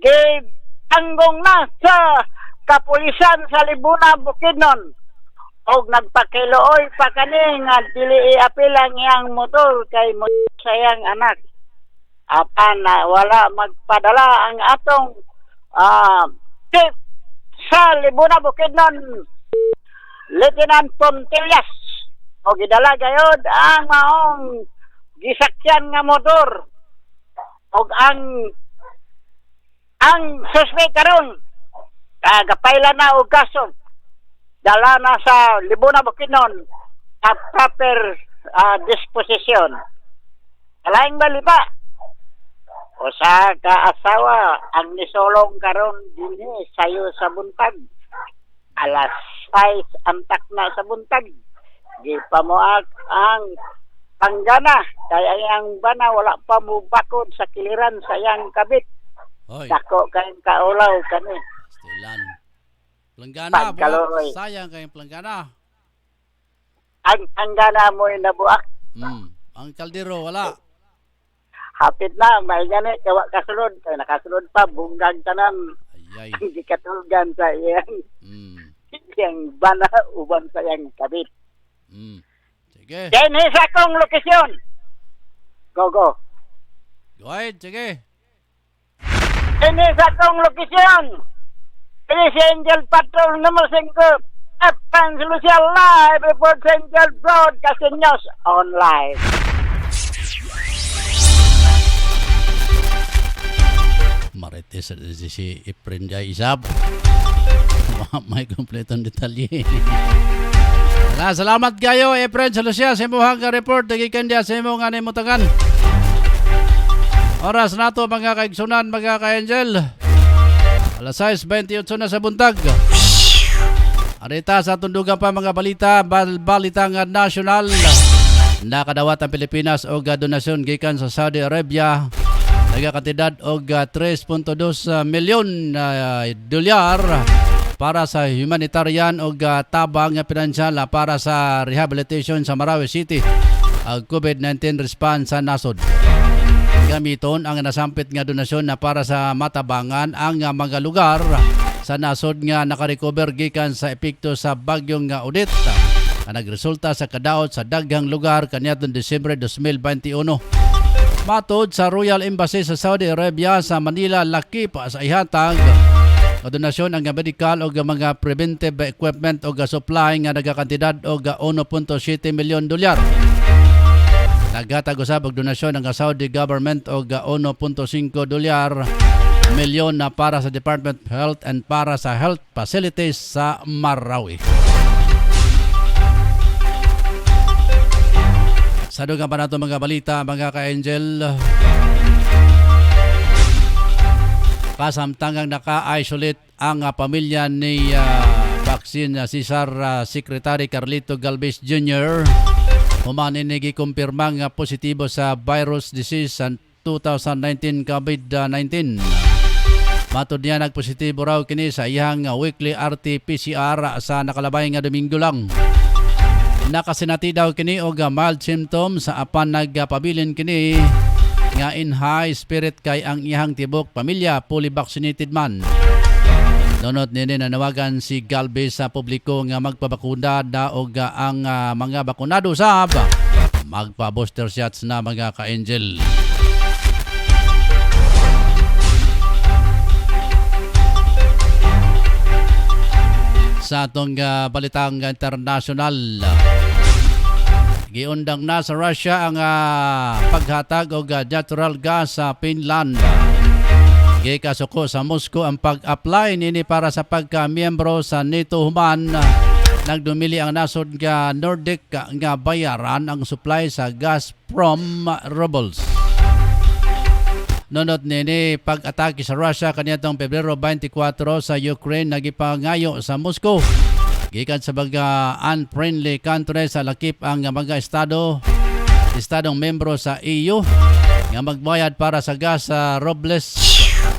gitanggong na sa kapulisan sa Libuna Bukidnon o nagpakilooy pa kani nga dili iapil ang iyang motor kay mo sayang anak. Apan wala magpadala ang atong tip sa Libuna Bukidnon Lieutenant Pontillas o gidala gayod ang maong gisakyan nga motor o ang suspect karon kagapayla na og kaso dala na sa Libuna Bukidnon sa proper disposition. Alaing balita o sa kaasawa ang nisolong karon dinhi sayo sa buntag alas 6 ang takna sa buntag gipamuak ang panggana kaya ang bana wala pa mo bakod sa kiliran sa yang kabit. Dako kayong kaulaw kani Stilan planggana buak, sayang kayong planggana ang panggana mo nabuak. Ang kaldero wala hapit na may gani kawa kasunod kay nakasunod pa bunggag tanan ang gikatulgan sa iyang yang bana uban sa yang kabit. Sige. Kini sa akong lokasyon. Go. Go ahead, sige. Kini sa akong lokasyon. Kini si Angel Patrol number 5. Apan Lucia live report sa Angel Broadcasting News Online. Marites si Efren Jai Isab. May kompletong detalye. Salamat kayo, Efren sa Lucia. Sa imuhang report, nagikan dia sa imong animutangan. Oras na to mga kaigsunan, mga ka-angel. Alas 6:28 na sa buntag. Arita sa tundugan pa mga balitang nasyonal. Nakadawat ang Pilipinas og donasyon gikan sa Saudi Arabia. Nagakantidad og 3.2 milyon dolyar para sa humanitarian og tabang pinansyal para sa rehabilitation sa Marawi City ang COVID-19 response sa nasod. Gamiton ang nasampit nga donasyon na para sa matabangan ang mga lugar sa nasod nga nakarecover gikan sa epekto sa bagyong Odette na nagresulta sa kadaot sa daghang lugar kaniadtong Disyembre 2021. Matod sa Royal Embassy sa Saudi Arabia sa Manila, laki pa sa ihatag o donasyon ang medical o mga preventive equipment o supply nga nagakantidad o 1.7 milyon dolyar. Naghatag usab og donasyon ang Saudi government o 1.5 dolyar milyon na para sa Department of Health and para sa health facilities sa Marawi. Sa dugang pa nato mga balita, mga ka-angel, kasamtangang naka-isolate ang pamilya ni Vaccine Cesar Secretary Carlito Galvez Jr. Humanin gikumpirma nga positibo sa virus disease sa 2019 COVID-19. Matod niya nagpositibo raw kini sa iyang weekly RT-PCR sa nakalabay nga Domingo lang. Nakasinati daw kini og mild symptoms sa apan nagpabilin kini nga in high spirit kay ang iyang tibok pamilya fully vaccinated man. Nunod nini nanawagan si Galvez sa publiko nga magpabakuna na og ang mga bakunado sab magpa-booster shots na mga ka-angel. Sa atong balitang internasyonal, giundang na sa Russia ang paghatag og natural gas sa Finland. Gikasuko sa Moscow ang pag-apply nini para sa pagka-miyembro sa NATO human. Nagdumili ang nasod nga Nordic nga bayaran ang supply sa Gazprom rubles. Nunod nini pag-atake sa Russia kaniadtong Pebrero 24 sa Ukraine nagipangayo sa Moscow. Gikan sa mga unfriendly countries sa lakip ang mga estadong membro sa EU nga magbayad para sa gas sa rubles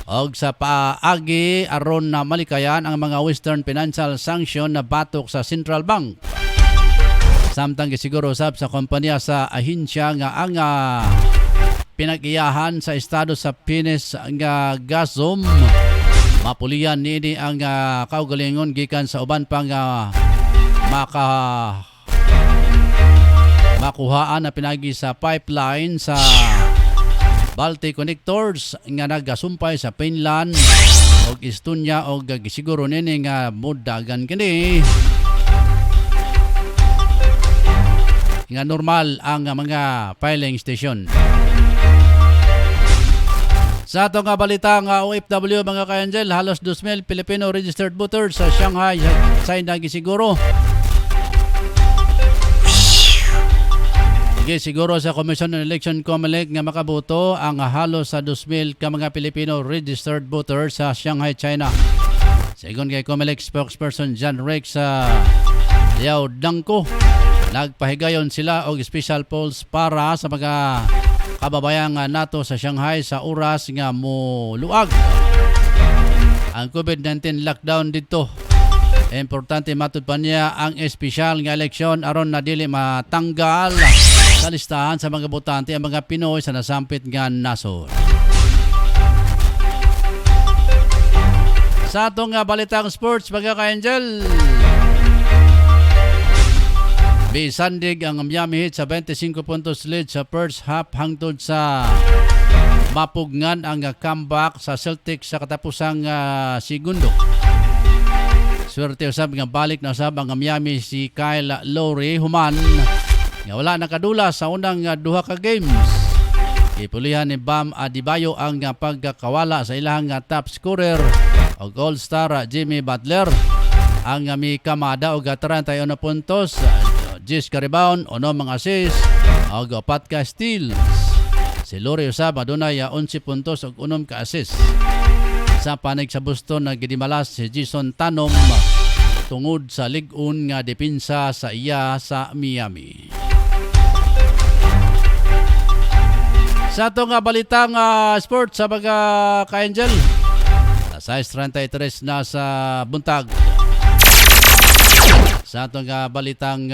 og sa paagi aron na malikayan ang mga Western financial sanction na batok sa Central Bank. Samtang gisiguro usab sa kompanya sa ahinsya nga ang pinag-iyahan sa estado sa Pinis nga Gazprom mapulian nini ang kaugalingon gikan sa uban pang makuhaan na pinagi sa pipeline sa Baltic Connectors nga nagasumpay sa Finland og Estonia og gisiguro nini nga mudagan kini nga normal ang mga piling station. Sa atong balita nga OFW mga ka-angel, halos 2,000 Filipino registered voters sa Shanghai China gisiguro. Gisiguro sa Commission on Election COMELEC nga makaboto ang halos sa 2,000 ka mga Filipino registered voters sa Shanghai, China. Sigon kay COMELEC spokesperson John Rex Liao Dangko, nagpahigayon sila og special polls para sa mga kababayan nato sa Shanghai sa oras nga muluag ang COVID-19 lockdown dito. Importante matud pa niya ang espesyal nga eleksyon aron na dili matanggal sa listahan sa mga botante ang mga Pinoy sa nasampit nga nasod. Sa atong balitang sports mga ka-angel, Bisandig ang Miami Heat sa 25 puntos lead sa first half hangtod sa mapugnan ang comeback sa Celtics sa katapusang segundo. Swerte usab nga balik na usab ang Miami si Kyle Lowry human nga wala nakadula sa unang duha ka games. Ipulihan ni Bam Adebayo ang pagkakawala sa ilang top scorer o All-Star Jimmy Butler. Ang may kamada og 31 puntos, 10 ka rebound, 9 mga assist og 4 ka steals. Si Lowry usab adunay 11 puntos ug 6 ka assist. Sa panig sa Boston nagidimalas si Jason Tatum tungod sa lig-on nga depensa sa iya sa Miami. Sa itong balitang sports sa mga ka-Angel, sa 33 na sa buntag. Sa itong balitang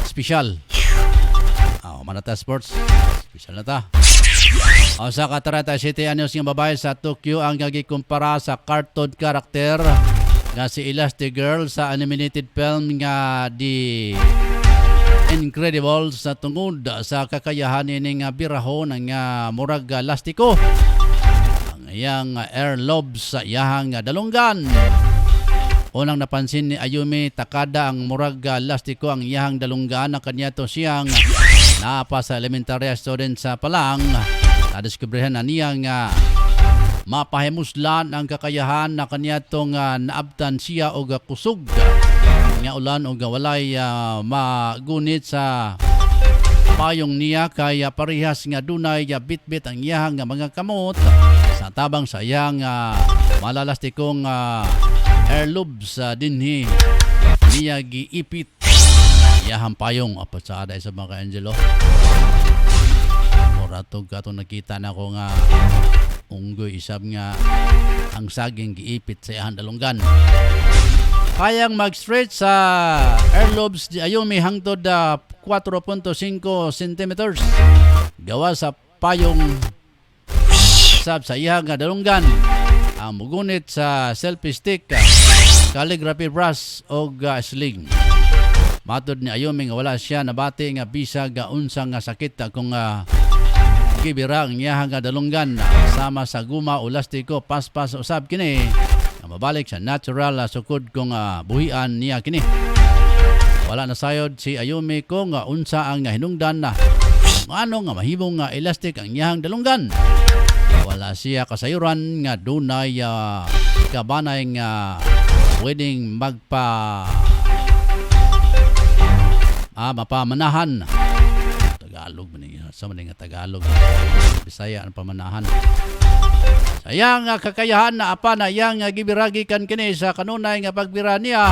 special. Manata sports, special na ta. Sa 37 anyos ng babae sa Tokyo ang gikumpara sa cartoon character nga si Elastigirl sa animated film nga di Incredibles sa tungod sa kakayahan ning biraho ng murag lastiko. Ang iyang airlobes sa iyahang dalunggan. Unang napansin ni Ayumi Takada ang murag lastiko ang iyahang dalunggan na kanya to siyang napa sa elementary student sa palang. Nadiskubrihan na niya nga mapahimuslan ang kakayahan na kanya tong naabtan siya o kusog. Nga ulan o walay magunit sa payong niya kaya parihas nga dunay bitbit ang iyang mga kamot sa tabang sa iyang malalastikong airlobes dinhi niya giipit iyahang payong apat sa aday sa mga Angelo. Moratog ka itong nakita na ko nga unggoy isab nga ang saging giipit sa iyahang dalunggan. Kayang mag-stretch sa airlobes di Ayumi hangtod 4.5 cm. Gawa sa payong sab sa iyang dalunggan. Ang mugunit sa selfie stick, calligraphy brush o sling. Matod ni Ayumi nga wala siya nabati nga bisag unsang sakit kung gibira ang iyang dalunggan sama sa guma o lastiko paspas usab kini. Mabalik sa natural sukod kung buhian niya kini. Wala na sayod si Ayumi kung unsa ang hinungdan na ano nga mahimong elastic ang iyang dalunggan. Wala siya kasayuran nga dunay kabanay nga pwedeng mapamanahan. Tagalog man niya. Sa man nga Tagalog. Bisaya ang pamanahan. Sayang kakayahan na apa na iyang gibiragikan kini sa kanunay nga pagbira niya.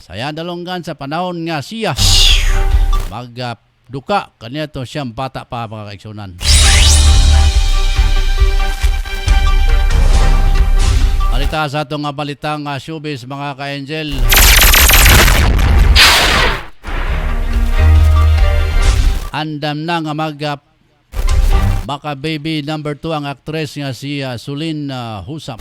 Sayang dalunggan sa panahon nga siya magduka kaniya to siyang bata pa mga kaigsunan. Balita sa itong balitang showbiz mga ka-Angel. Andam na nga baka baby number 2 ang actress nga si Sulin Husap.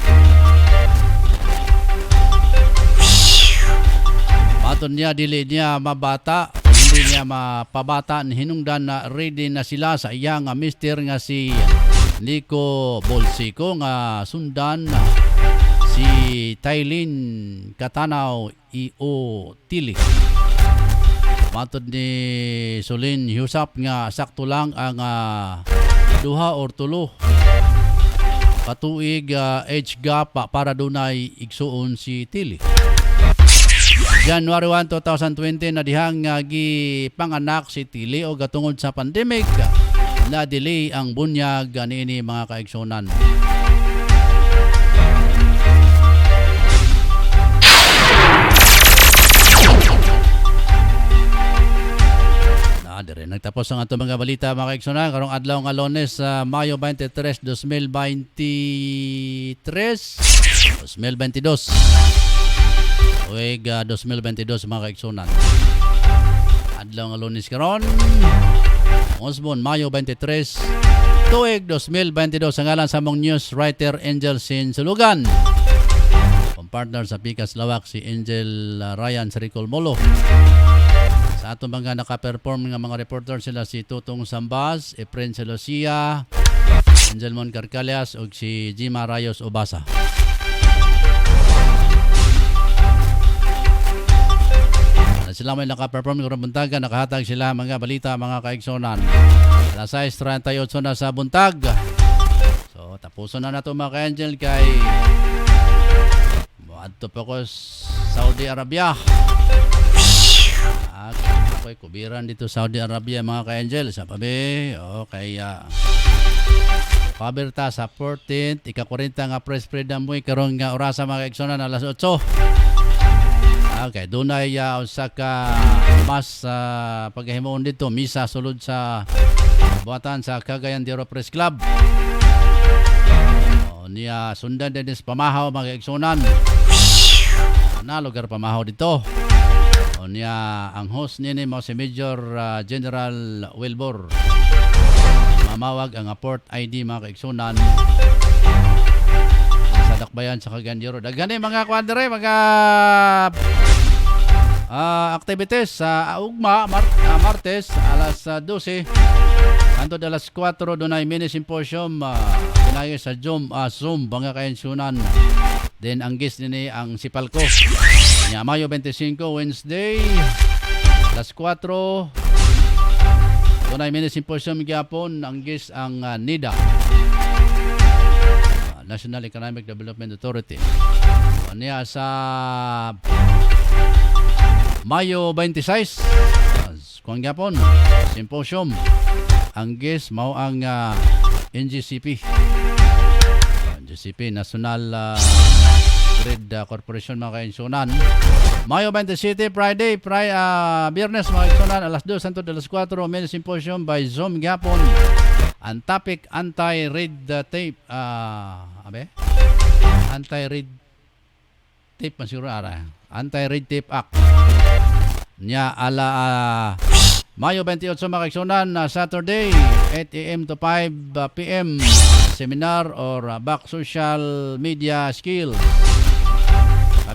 Maton niya dili niya mabata, hindi niya mapabata hinungdan na ready na sila sa iyang mister nga si Nico Bolsico nga sundan si Tailin Katanaw I.O. Tili. Matod ni Sulin Husap nga sakto lang ang duha or tulo katuig age gap para dunay igsuon si Tili. January 1, 2020 na dihang gipanganak si Tili o gatungod sa pandemic na delay ang bunyag niini mga kaigsunan. Dire nagtapos ang ato mga balita mga kaigsunan karong adlaw nga Lunes sa Mayo 23, 2022. Tuig 2022 mga kaigsunan. Adlaw nga Lunes karon Osbon Mayo 23 tuig 2022 sa ngalan sa mong news writer Angel Sin Sulugan. partner sa Pikas Lawak si Angel Ryan Saricol Molo. Sa ato mga naka-perform nga mga reporter sila si Tutong Sambas, Efren Celosia, Angel Mon Carcalias ug si Jima Rayos Obasa. Sila may naka-perform ng buntagan, nakahatag sila mga balita, mga kaigsonan. Alas 6:38 na sa buntag. So, tapuson na nato mga ka-angel kay Adto pa ko Saudi Arabia. Ako'y kubiran dito Saudi Arabia mga ka-angel. Sa pabi, kaya paberta sa 14th, ika-40 nga press freedom mo, karong nga orasa mga kaigsonan, alas 8. Okay, doon ay usa ka mas paghimuon dito, misa sulod sa buhatan sa Cagayan de Oro Press Club. Niya sundan din sa pamahaw mga kaigsonan. Na lugar pamahaw dito. Niya ang host nini mo si Major General Wilbur. Mamawag ang port ID mga kaigsonan. Sa dakbayan sa Cagayan de Oro. Daghan mga kwadre, mga activities sa ugma Martes alas 12 hangtod alas 4 doon ay mini symposium pinayo sa Zoom mga kainsunan. Then ang guest nini ang si Palco niya Mayo 25 Wednesday alas 4 doon ay mini symposium gyapon. Ang guest ang NIDA, National Economic Development Authority. Niya sa Mayo 26 kung gyapon symposium. Ang guest mao ang NGCP, National Grid Corporation mga kainsunan. Mayo 27 Friday, Biyernes mga kainsunan, alas 2 hangtod alas 4 mini symposium by Zoom gyapon. Ang topic anti-red tape anti-red tape Anti-Red Tape Act niya ala Mayo 28 mga kaigsonan, Saturday 8 a.m. to 5 p.m. seminar or back social media skills.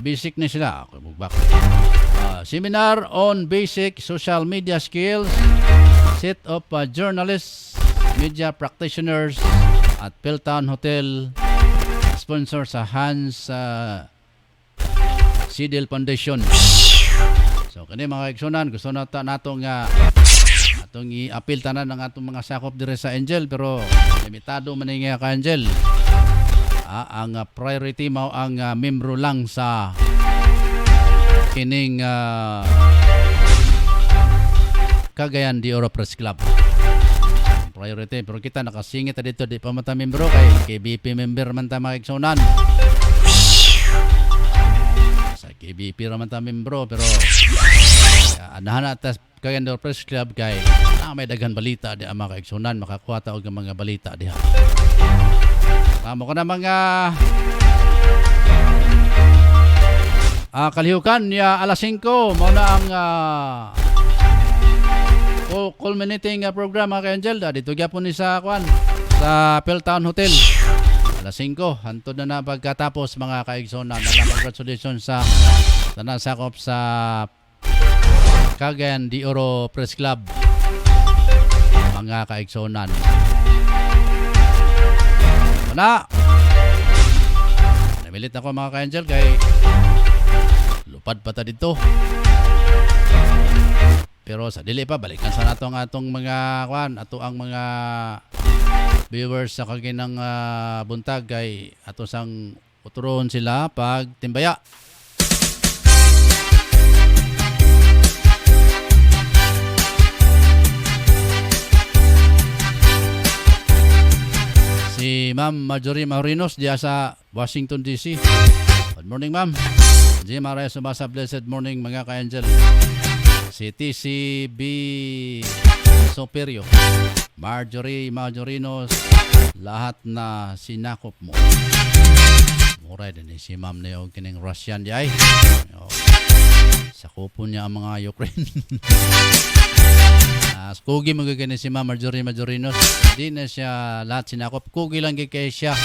Basic na sila. Seminar on basic social media skills, set of journalists, media practitioners at Peltown Hotel, sponsor sa Hans Sidel Foundation. So kani mga kaigsonan, gusto natong atong i-appeal tanan ng atong mga sakop dire sa Angel, pero limitado man nga ka Angel. Ang priority mao ang membro lang sa kining Cagayan de Oro Press Club. Priority, pero kita nakasingit dito di pa mata membro kay KBP member man ta mga kaigsonan. KBP raman ta membro, pero anahan atas Cagayan de Oro Press Club kay may daghan balita di mga kaigsonan, makakuha ta og mga balita diha. Tamo ko na mga kalihukan niya alas 5 mao na ang culminating program mga Angel dito gyapon ni sa sa Peltown Hotel. Alas 5 hantod na pagkatapos mga kaigsonan. Congratulations sa tanan sakop sa Cagayan de Oro Press Club mga kaigsonan. Wala namilit ako mga ka-angel kay lupad pa ta dito, pero sa dili pa balikan sa nato ang atong mga ato ang mga viewers sa kaginang buntag kay ato sang uturon sila pag timbaya. Si Ma'am Marjorie Maurinos diya sa Washington DC. Good morning ma'am. Jim Araya Subasa, blessed morning mga ka-angel. Si TCB Soperio, Marjorie Majorinos, lahat na sinakop mo. Muray din si ma'am na yung kining Russian di ay. Sakupo niya ang mga Ukraine. Kugi magiging si ma'am Marjorie Majorinos. Hindi na siya lahat sinakop. Kugi lang kay siya.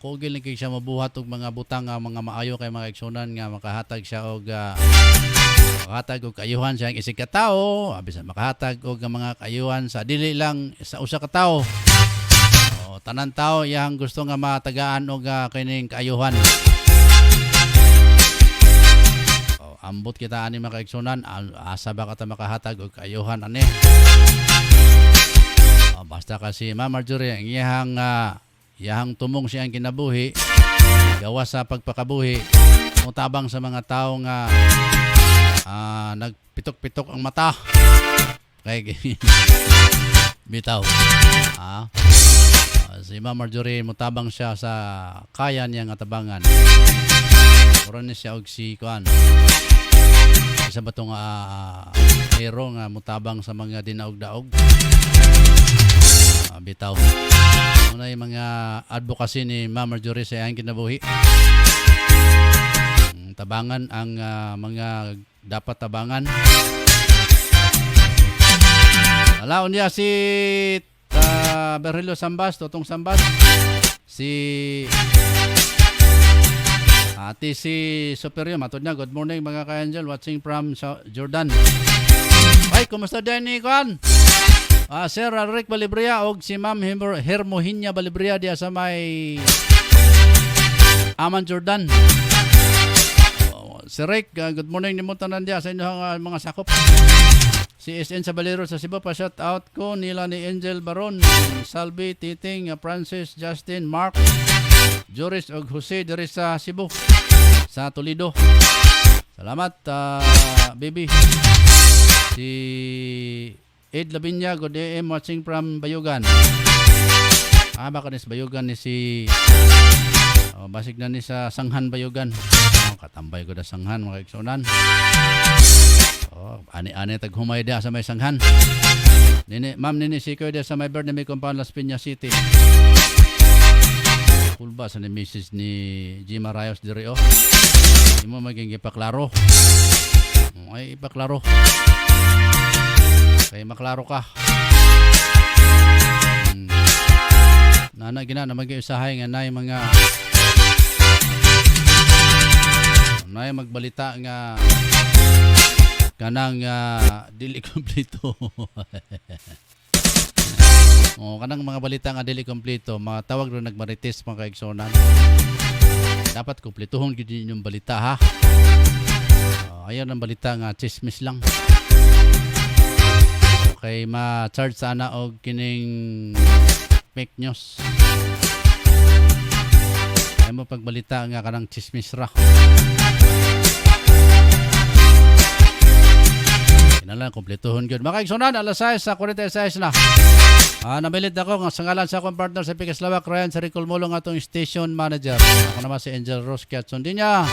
Kugil ni kay siya mabuhat og mga butang nga mga maayo kay mga igsunan nga makahatag siya og makahatag og kayuhan siya ang isig ka tawo, bisan makahatag og mga kayuhan sa dili lang sa usa ka tawo. Tanan tao iyang gusto nga matagaan og kining kaayuhan. Ambot kita ani mga kaigsunan, asa ba ka ta makahatag og kaayuhan ani? Basta kasi Ma'am Marjorie ang iyang tumong siyang kinabuhi, gawa sa pagpakabuhi, mutabang sa mga tao nga nagpitok-pitok ang mata. Kay bitaw. Si Ma'am Marjorie mutabang siya sa kaya niya nga tabangan. Oron ni siya og si kuan. Isa ba tong hero nga mutabang sa mga dinaog-daog. Bitaw. Una yung mga advocacy ni Ma'am Marjorie sa iyang kinabuhi. Tabangan ang mga dapat tabangan. Alaon niya si Berhilo Sambas, Totong Sambas, si ati si Superior, matod na, good morning mga ka-angel, watching from Jordan. Ay, kumusta din ni Kwan? Sir Rick Balibria og si Ma'am Hermohinya Balibria diya sa may Aman Jordan. Si Rick, good morning ni mo tanan diya sa inyong mga sakop. Si SN sa Balero sa Cebu, pa-shout out ko nila ni Angel Baron, Salvi, Titing, Francis, Justin, Mark, Joris og Jose diri sa Cebu, sa Toledo. Salamat, baby. Si Ed Labinya, good AM, watching from Bayugan. Baka ni sa Bayugan ni si basig na ni sa Sanghan Bayugan. Katambay ko na Sanghan, mga iksunan. Ani-ani taghumay dia sa may Sanghan. Ma'am nini si ko dia sa may bird na may compound Las Piñas City. Kulba sa ni Mrs. ni Jima Rayos diri o. Imo maging ipaklaro. Ay ipaklaro. Kaya maklaro ka. Nana gina na mag-iusahay nga nay mga nay magbalita nga kanang dili kompleto. Kanang mga balita nga dili kompleto, mga tawag ron nagmarites mga kaigsonan. Dapat kumpletuhon gid yung balita ha. Ayaw ng balita nga chismis lang. Okay, ma-charge sana og kining fake news. Ay mo pagbalita nga kanang chismis ra. Kinalang kompletuhon gyud. Makaigsunan alas 6 sa 46 na. Nabilit ako nga sa ngalan sa akong partner sa Pikas Lawak, Ryan sa Ricol Mulong atong station manager. Ako naman si Angel Rose Kiatson din niya.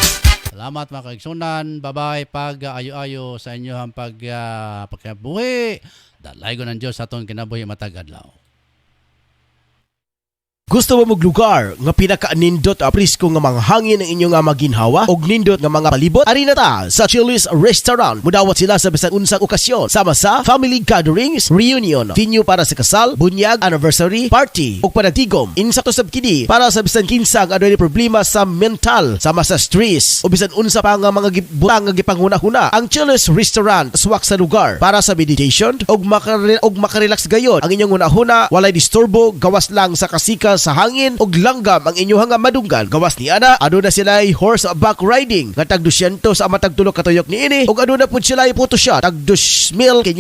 Salamat mga kaigsunan. Bye-bye. Pag-ayo-ayo sa inyo ang pagkabuhi. Dalay ko ng Diyos sa atong kinabuhi matag adlaw. Gusto mo maglugar nga pinaka-nindot aprisko nga mga hangin ang inyong maginhawa og nindot nga mga palibot? Ari na ta sa Chili's Restaurant. Mudawat sila sa bisan unsang okasyon sama sa family gatherings, reunion, venue para sa kasal, bunyag, anniversary, party ug panagtigom. Insakto sab kini para sa bisan kinsa nga adunay problema sa mental sama sa stress o bisan unsa pa nga mga butang nga gipanghuna-huna. Ang Chili's Restaurant swak sa lugar para sa meditation og makarelax gayon. Ang inyong hunahuna walay disturbo, gawas lang sa kasika sa hangin og langgam ang inyong madunggan. Gawas ni ana aduna sila horseback riding nga tag 200 ang matag tulo ka tuyok niini og aduna pud sila photoshoot tag 2,500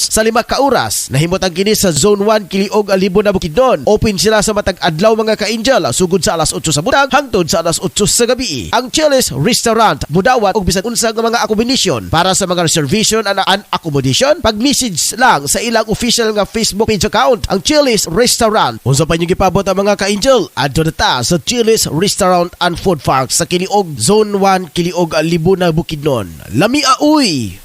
sa 5 ka oras. Nahimutang kini sa Zone 1 Kiliog Alibo na Bukidnon. Open sila sa matag adlaw mga ka-angel sugod sa alas 8 sa butang hangtod sa alas 8 sa gabi. Ang Chili's Restaurant mudawat og bisan unsa nga mga accommodation. Para sa mga reservation and accommodation, pag-message lang sa ilang official nga Facebook page account ang Chili's Restaurant. Unsa pa niyo gipabot ang mga ka-angel, adto na ta sa Chili's Restaurant and Food Park sa Kiliog Zone 1 Kiliog Alibo na Bukidnon. Lami uy.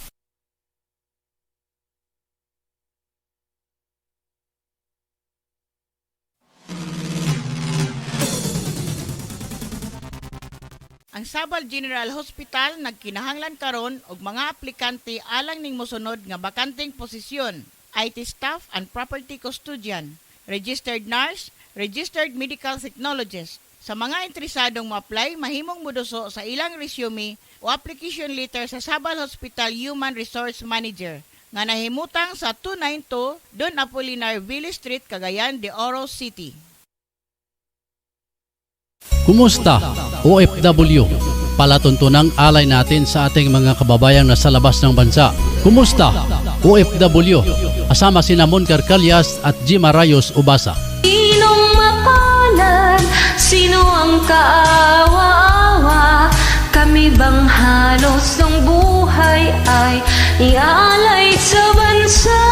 Ang Sabal General Hospital nagkinahanglan karon og mga aplikante alang ning mosunod nga bakanteng posisyon: IT staff and property custodian, registered nurse, registered medical technologist, Sa mga interesadong mo-apply, mahimong muduso sa ilang resume o application letter sa Sabal Hospital Human Resource Manager nga nahimutang sa 292 Don Apolinar Ville Street, Cagayan de Oro City. Kumusta, OFW? Palatuntunang alay natin sa ating mga kababayang nasa labas ng bansa. Kumusta, OFW? Asama sina Mon Carcalias at Jim Arayos Ubasa. Sinong mapalad? Sino ang kaawa-awa? Kami bang halos ng buhay ay ialay sa bansa?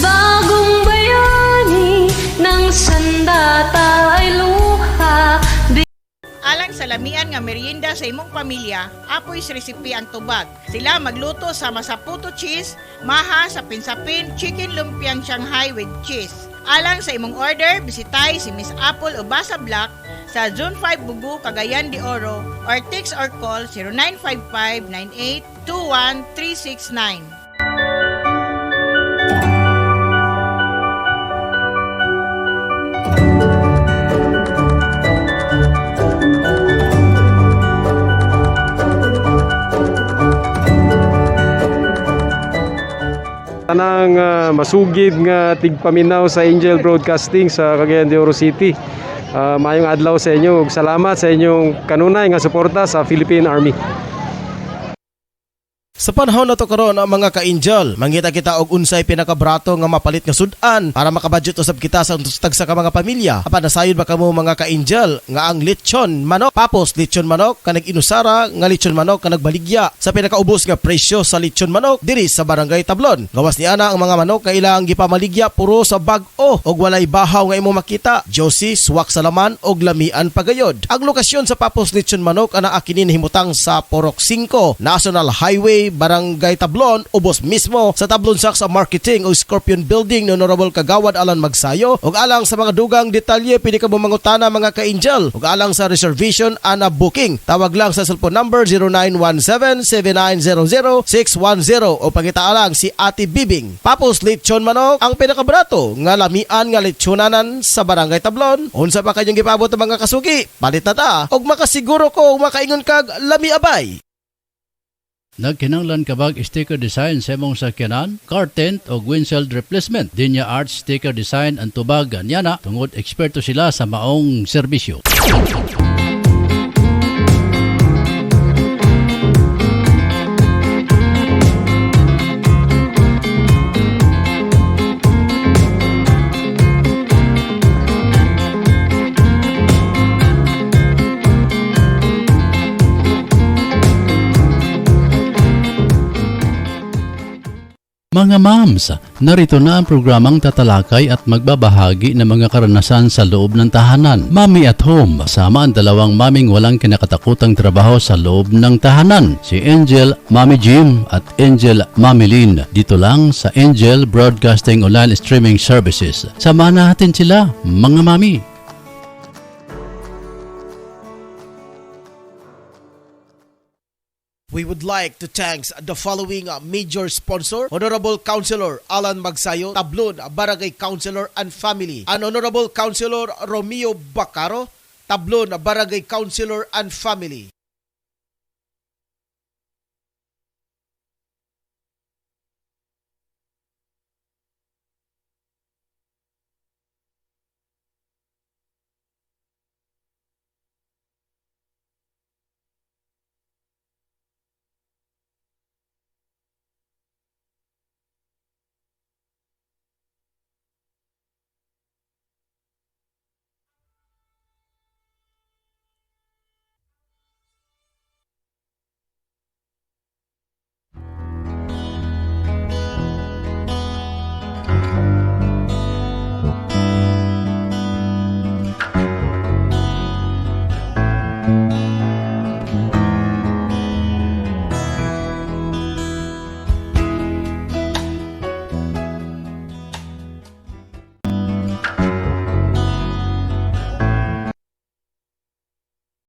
Bagong bayani ng sandata ay luha. Alang sa lamian nga merienda sa imong pamilya, apoy sa resipi ang tubag. Sila magluto sa masaputo cheese, maha sa pinsapin, chicken lumpiang Shanghai with cheese. Alang sa imong order, bisitay si Miss Apple Ubasa Black sa Zone 5 Bugu, Cagayan de Oro or text or call 0955-9821-369. Tanang masugid nga tigpaminaw sa Angel Broadcasting sa Cagayan de Oro City. Mayong adlaw sa inyo ug salamat sa inyong kanunay nga suporta sa Philippine Army. Sa panahon na to karon mga ka-angel, mangita kita og unsay pinakabrato nga mapalit nga sudan para makabudget usab kita sa tag sa mga pamilya. Apan nasayod ba kamo mga ka-angel nga ang lechon manok, papos lechon manok kanag inusara nga lechon manok kanag baligya sa pinakaubos nga presyo sa lechon manok diri sa Barangay Tablon. Gawas ni ana ang mga manok nga ilang gipamaligya puro sa bag-o og walay bahaw nga imo makita. Josie, suwak sa laman og lamian pagayod. Ang lokasyon sa papos lechon manok ana akinin himutang sa Porok 5, National Highway, Barangay Tablon, ubos mismo sa Tablon Saks Marketing o Scorpion Building ni Honorable Kagawad Alan Magsayo. Ug alang sa mga dugang detalye pwede ka mangutana mga ka-angel. Ug alang sa reservation ana booking, tawag lang sa cellphone number 0917-7900-610 o pangitaalang si Ate Bibing. Papos lechon manok ang pinakabrato nga lamian nga lechonanan sa Barangay Tablon. Unsa pa kanyang gipabot ang mga kasugi? Palit na ta og makasiguro ko makaingon kag lami abay. Nagkinanglan kabag sticker design sa imong sakyanan, car tent o windshield replacement. Dinya Art Sticker Design ang tubag anyana tungod eksperto sila sa maong serbisyo. Mga moms, narito na ang programang tatalakay at magbabahagi ng mga karanasan sa loob ng tahanan. Mommy at Home, kasama ang dalawang maming walang kinakatakutang trabaho sa loob ng tahanan. Si Angel, Mommy Jim at Angel, Mommy Lynn. Dito lang sa Angel Broadcasting Online Streaming Services. Samahan natin sila, mga mami. We would like to thank the following major sponsor: Honorable Councilor Alan Magsayo, Tablon Barangay Councilor and Family, and Honorable Councilor Romeo Bacaro, Tablon Barangay Councilor and Family.